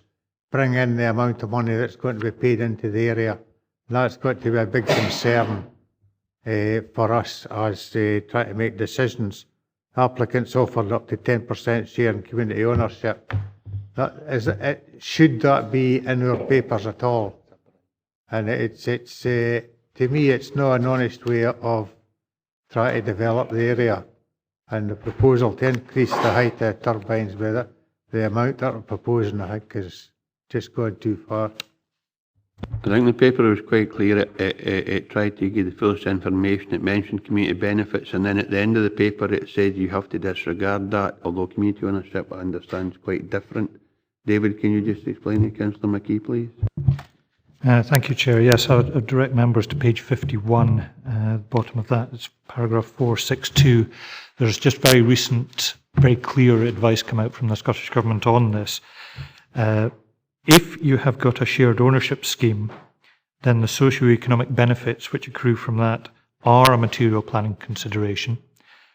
bring in the amount of money that's going to be paid into the area. That's got to be a big concern for us as try to make decisions. Applicants offered up to 10% share in community ownership. Should that be in our papers at all? And to me, it's not an honest way of trying to develop the area. And the proposal to increase the height of turbines with the amount that we're proposing, I think, is just going too far. I think the paper was quite clear. It tried to give the fullest information. It mentioned community benefits, and then at the end of the paper it said you have to disregard that, although community ownership, I understand, is quite different. David, can you just explain to Councillor McKee, please? Thank you, Chair. Yes, I would direct members to page 51, bottom of that. It's paragraph 462. There's just very recent, very clear advice come out from the Scottish Government on this. If you have got a shared ownership scheme, then the socio-economic benefits which accrue from that are a material planning consideration.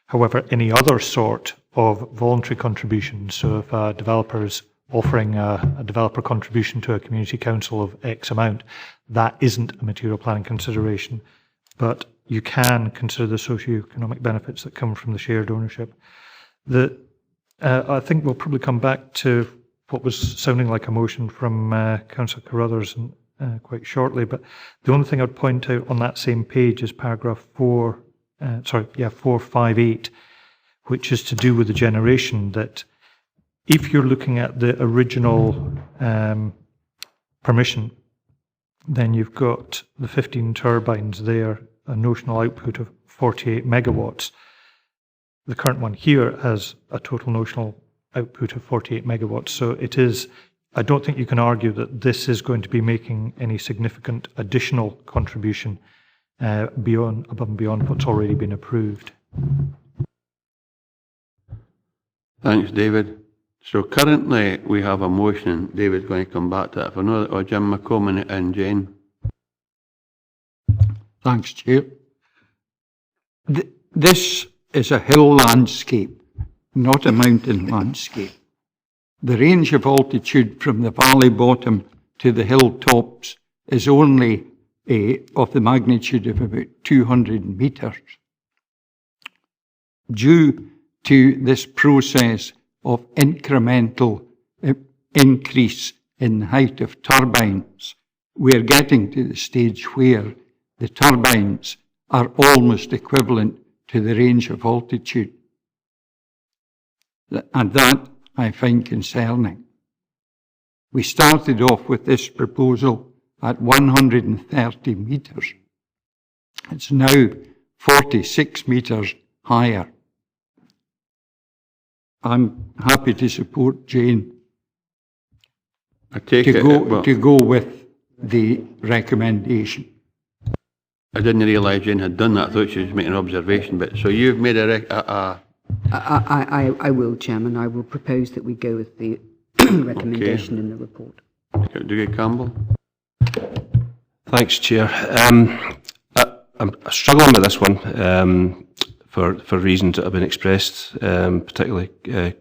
However, any other sort of voluntary contribution, so if a developer is offering a developer contribution to a community council of X amount, that isn't a material planning consideration, but you can consider the socio-economic benefits that come from the shared ownership. I think we'll probably come back to what was sounding like a motion from Councillor Carruthers quite shortly, but the only thing I'd point out on that same page is paragraph 458, which is to do with the generation, that if you're looking at the original permission, then you've got the 15 turbines there, a notional output of 48 megawatts. The current one here has a total notional output of 48 megawatts. So it is, I don't think you can argue that this is going to be making any significant additional contribution above and beyond what's already been approved. Thanks, David. So currently we have a motion. David's going to come back to that. If I know, or Jim McCorman and Jane. Thanks, Chair. This is a hill landscape, not a mountain landscape. The range of altitude from the valley bottom to the hill tops is only of the magnitude of about 200 metres. Due to this process of incremental increase in the height of turbines, we are getting to the stage where the turbines are almost equivalent to the range of altitude. And that I find concerning. We started off with this proposal at 130 metres. It's now 46 metres higher. I'm happy to support Jane to go with the recommendation. I didn't realise Jane had done that. I thought she was making an observation. But so you've made I will, Chairman. I will propose that we go with the recommendation in the report. Dougie Campbell. Thanks, Chair. I'm struggling with this one for reasons that have been expressed, particularly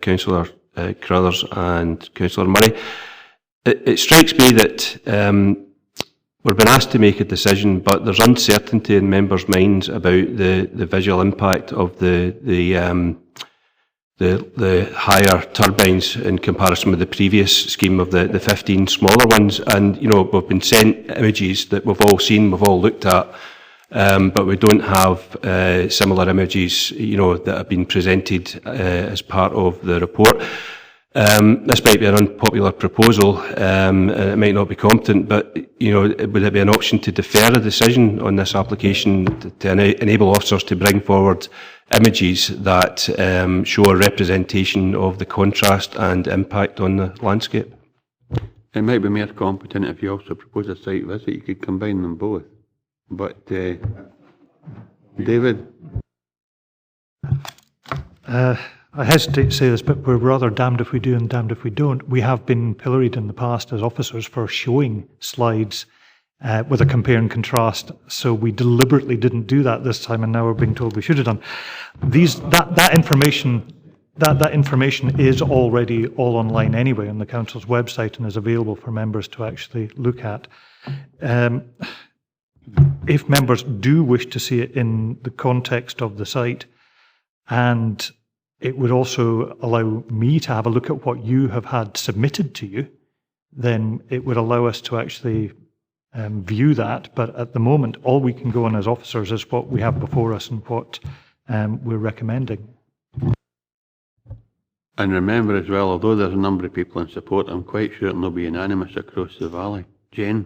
Councillor Carruthers and Councillor Murray. It strikes me that we're being asked to make a decision, but there's uncertainty in members' minds about the visual impact of the higher turbines in comparison with the previous scheme of the 15 smaller ones. And, you know, we've been sent images that we've all seen, we've all looked at, but we don't have similar images, you know, that have been presented as part of the report. This might be an unpopular proposal, and it might not be competent, but, would it be an option to defer a decision on this application to enable officers to bring forward images that show a representation of the contrast and impact on the landscape? It might be more competent if you also propose a site visit. You could combine them both. But, David? I hesitate to say this, but we're rather damned if we do and damned if we don't. We have been pilloried in the past as officers for showing slides with a compare and contrast, so we deliberately didn't do that this time, and now we're being told we should have done. That information is already all online anyway on the council's website and is available for members to actually look at. If members do wish to see it in the context of the site, and it would also allow me to have a look at what you have had submitted to you, then it would allow us to actually view that. But at the moment, all we can go on as officers is what we have before us and what we're recommending. And remember as well, although there's a number of people in support, I'm quite sure it'll not be unanimous across the valley. Jane?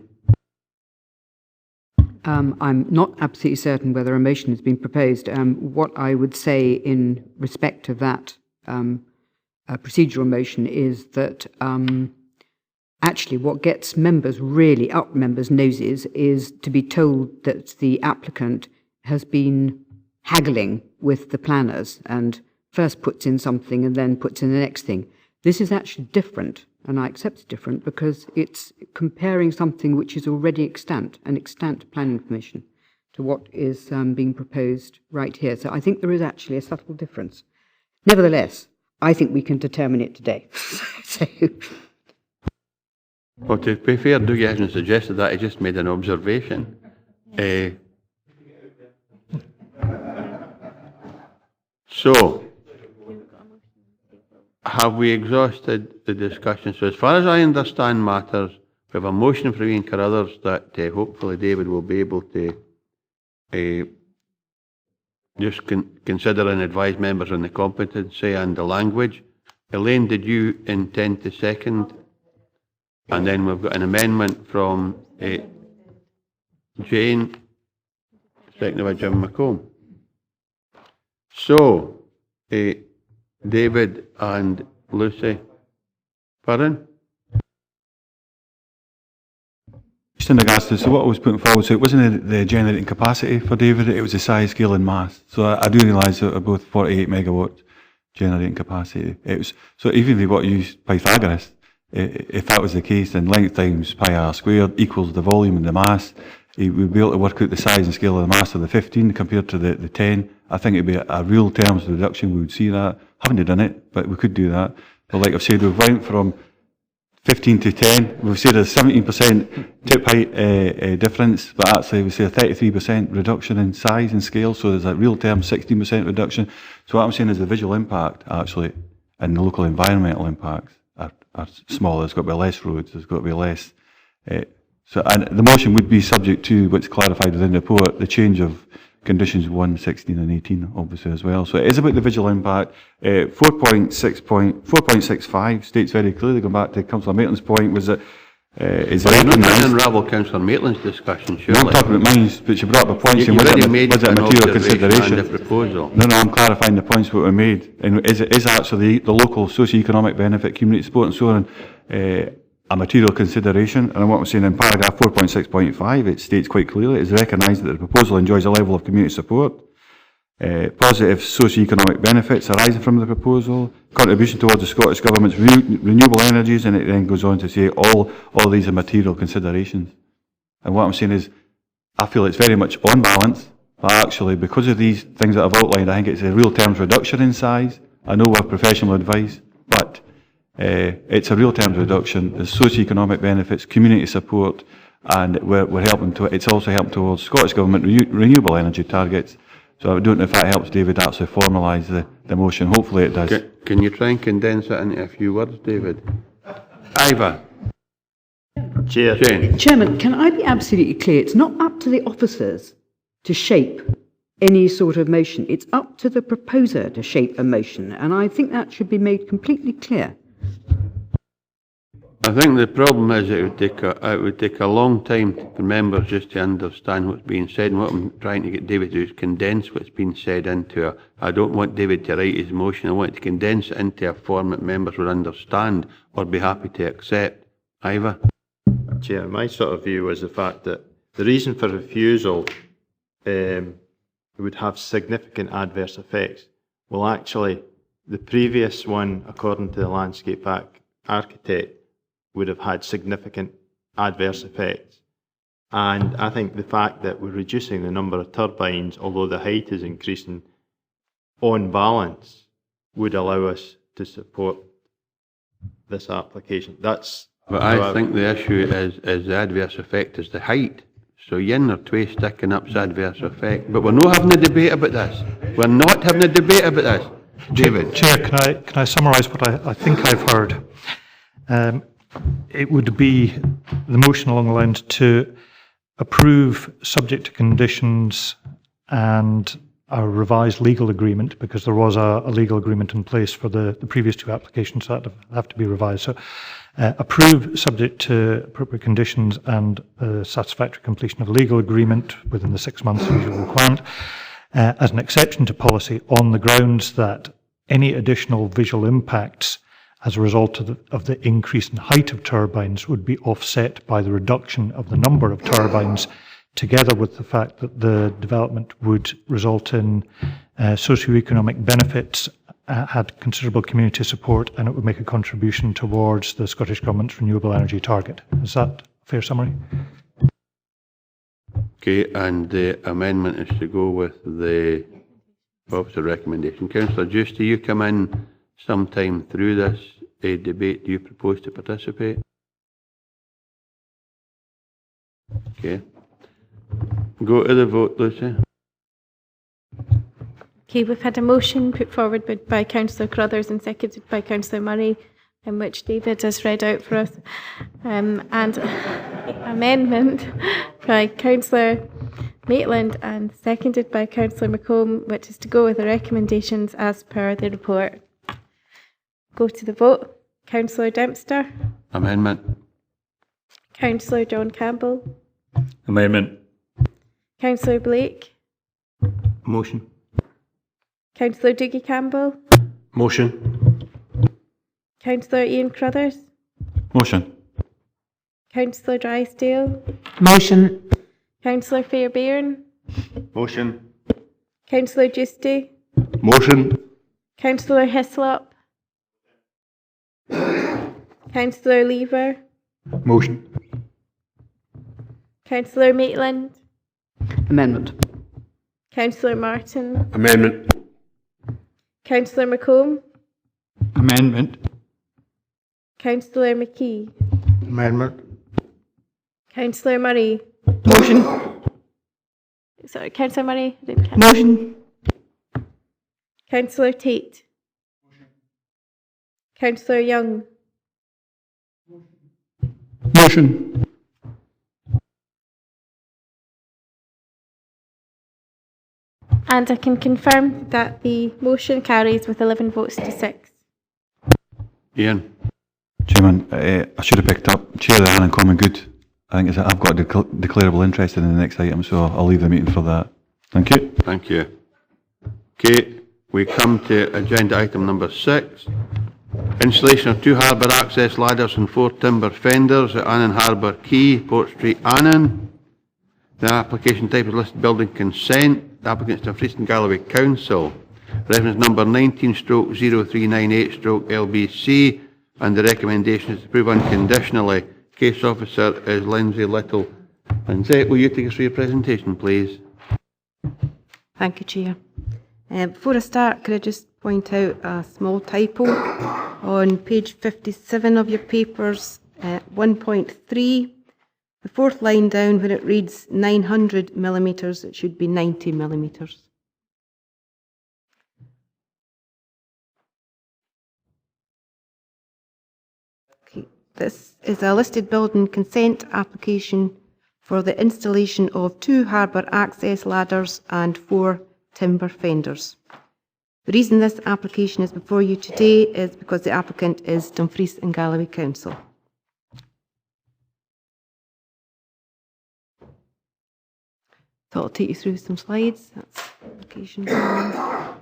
I'm not absolutely certain whether a motion has been proposed. What I would say in respect of that procedural motion is that actually what gets members really up members' noses is to be told that the applicant has been haggling with the planners and first puts in something and then puts in the next thing. This is actually different, and I accept it's different because it's comparing something which is already extant, an extant planning permission, to what is being proposed right here. So I think there is actually a subtle difference. Nevertheless, I think we can determine it today. Well, to be fair, Dougie hasn't suggested that, he just made an observation. So, have we exhausted the discussion? So as far as I understand matters, we have a motion from Ian Carruthers that hopefully David will be able to just consider and advise members on the competency and the language. Elaine, did you intend to second? And then we've got an amendment from Jane, seconded by Jim McComb. So, David and Lucy. Pardon? Just in regards to, so what I was putting forward, so it wasn't the generating capacity for David, it was the size, scale and mass. So I do realise that they're both 48 megawatt generating capacity. It was, so even if you got to use Pythagoras, if that was the case, then length times pi r squared equals the volume and the mass. We'd be able to work out the size and scale of the mass of the 15 compared to the 10. I think it'd be a real terms reduction. We would see that. Haven't done it, but we could do that. But like I've said, we've went from 15 to 10. We've said a 17% tip height difference, but actually we say a 33% reduction in size and scale. So there's a real term 16% reduction. So what I'm saying is the visual impact actually and the local environmental impacts are smaller. There's got to be less roads. There's got to be less. So and the motion would be subject to what's clarified within the report, the change of conditions 1, 16 and 18 obviously as well. So it is about the visual impact. 4.65 states very clearly, going back to Councillor Maitland's point, was that is well, you're not going to unravel Councillor Maitland's discussion, surely. No, I'm talking about mine, but you brought up a point saying, was it a material consideration? Proposal. No, I'm clarifying the points that were made. And is actually the local socio-economic benefit, community support and so on, a material consideration? And what I'm saying in paragraph 4.6.5, it states quite clearly, it is recognised that the proposal enjoys a level of community support, positive socio-economic benefits arising from the proposal, contribution towards the Scottish Government's renewable energies, and it then goes on to say all these are material considerations. And what I'm saying is, I feel it's very much on balance, but actually because of these things that I've outlined, I think it's a real terms reduction in size. I know we're professional advice, but it's a real terms reduction. There's socio-economic benefits, community support, and we're helping to. It's also helping towards Scottish Government renewable energy targets. So I don't know if that helps David actually formalise the motion. Hopefully it does. Can you try and condense it into a few words, David? Ivor. Chair. Jane. Chairman, can I be absolutely clear? It's not up to the officers to shape any sort of motion. It's up to the proposer to shape a motion. And I think that should be made completely clear. I think the problem is it would take a long time for members just to understand what's being said, and what I'm trying to get David to do is condense what's been said into I don't want David to write his motion, I want to condense it into a form that members would understand or be happy to accept. Ivor? Chair, my sort of view was the fact that the reason for refusal would have significant adverse effects. Well, actually, the previous one, according to the landscape architect, would have had significant adverse effects. And I think the fact that we're reducing the number of turbines, although the height is increasing, on balance, would allow us to support this application. That's. But I think the issue is the adverse effect is the height. So yin or two sticking up's adverse effect. But we're not having a debate about this. We're not having a debate about this. David. Chair, can I summarise what I think I've heard? It would be the motion along the lines to approve subject to conditions and a revised legal agreement, because there was a legal agreement in place for the previous two applications that have to be revised. So approve subject to appropriate conditions and satisfactory completion of a legal agreement within the 6 months usual requirement as an exception to policy on the grounds that any additional visual impacts as a result of the increase in height of turbines would be offset by the reduction of the number of turbines, together with the fact that the development would result in socioeconomic benefits, had considerable community support, and it would make a contribution towards the Scottish Government's renewable energy target. Is that a fair summary? Okay, and the amendment is to go with the officer recommendation. Councillor Juice, do you come in sometime through this debate? Do you propose to participate? Okay. Go to the vote, Lucy. Okay, we've had a motion put forward by Councillor Crothers and seconded by Councillor Murray, in which David has read out for us, and amendment by Councillor Maitland and seconded by Councillor McComb, which is to go with the recommendations as per the report. Go to the vote. Councillor Dempster. Amendment. Councillor John Campbell. Amendment. Councillor Blake. Motion. Councillor Dougie Campbell. Motion. Councillor Ian Crothers. Motion. Councillor Drysdale. Motion. Councillor Fairbairn. Motion. Councillor Giusti. Motion. Councillor Hislop. Councillor Lever. Motion. Councillor Maitland. Amendment. Councillor Martin. Amendment. Councillor McComb. Amendment. Councillor McKee. Amendment. Councillor Murray. Motion. Sorry, Councillor Murray. I didn't catch. Motion. Councillor Tate. Councillor Young. Motion. And I can confirm that the motion carries with 11 votes to 6. Ian. Chairman, I should have picked up Chair of Annan Common Good. I think I've got a declarable interest in the next item, so I'll leave the meeting for that. Thank you. Thank you. Okay, we come to agenda item number 6. Installation of 2 harbour access ladders and 4 timber fenders at Annan Harbour Quay, Port Street, Annan. The application type is listed building consent. The applicant is Dumfries and Galloway Council. Reference number 19/0398/LBC, and the recommendation is to approve unconditionally. Case officer is Lindsay Little. Lindsay, will you take us through your presentation, please? Thank you, Chair. Before I start, could I just point out a small typo on page 57 of your papers, 1.3, the 4th line down when it reads 900 millimetres, it should be 90 millimetres. Okay, this is a listed building consent application for the installation of 2 harbour access ladders and 4 timber fenders. The reason this application is before you today is because the applicant is Dumfries and Galloway Council. So I'll take you through some slides. That's application form.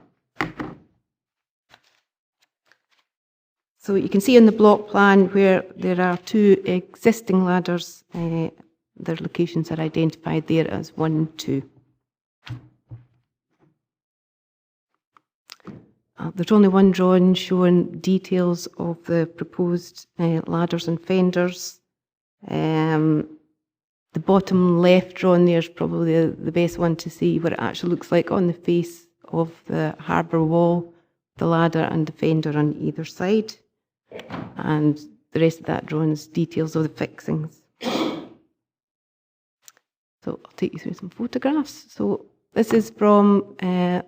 So you can see in the block plan where there are 2 existing ladders, their locations are identified there as 1 and 2. There's only one drawing showing details of the proposed ladders and fenders. The bottom left drawing there is probably the best one to see what it actually looks like on the face of the harbour wall, the ladder and the fender on either side. And the rest of that drawing is details of the fixings. So I'll take you through some photographs. So this is from the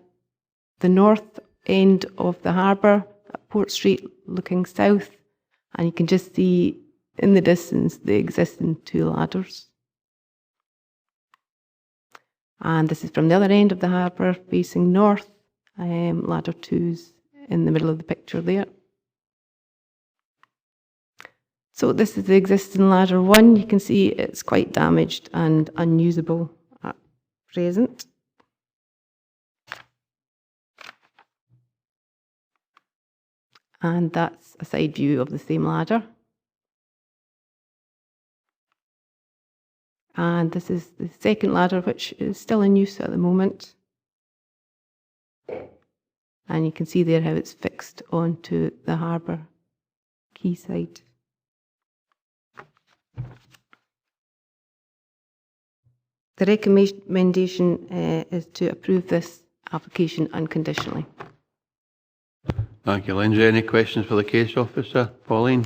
north end of the harbour at Port Street looking south, and you can just see in the distance the existing 2 ladders. And this is from the other end of the harbour facing north, ladder 2's in the middle of the picture there. So this is the existing ladder 1. You can see it's quite damaged and unusable at present. And that's a side view of the same ladder. And this is the second ladder, which is still in use at the moment. And you can see there how it's fixed onto the harbour quayside. The recommendation is to approve this application unconditionally. Thank you, Lindsay. Any questions for the case officer? Pauline?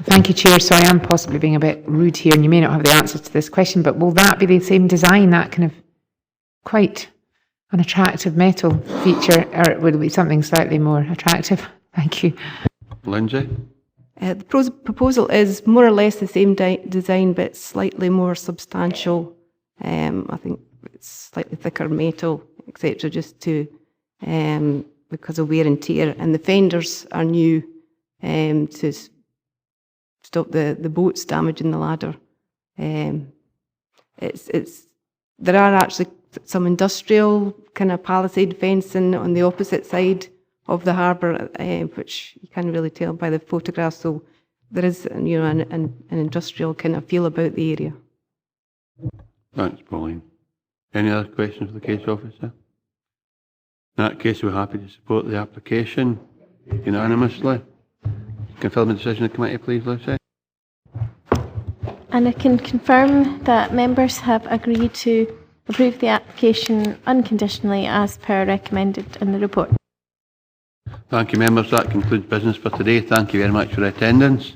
Thank you, Chair. So I am possibly being a bit rude here, and you may not have the answer to this question, but will that be the same design, that kind of quite an attractive metal feature, or will it be something slightly more attractive? Thank you. Lindsay? The proposal is more or less the same design, but slightly more substantial. I think it's slightly thicker metal, etc., just to because of wear and tear. And the fenders are new to stop the boats damaging the ladder. There are actually some industrial kind of palisade fencing on the opposite side of the harbour, which you can't really tell by the photographs. So there is, you know, an industrial kind of feel about the area. Thanks, Pauline. Any other questions for the case officer? In that case, we're happy to support the application unanimously. Confirm the decision of the committee, please, Lucy. And I can confirm that members have agreed to approve the application unconditionally as per recommended in the report. Thank you, members. That concludes business for today. Thank you very much for attendance.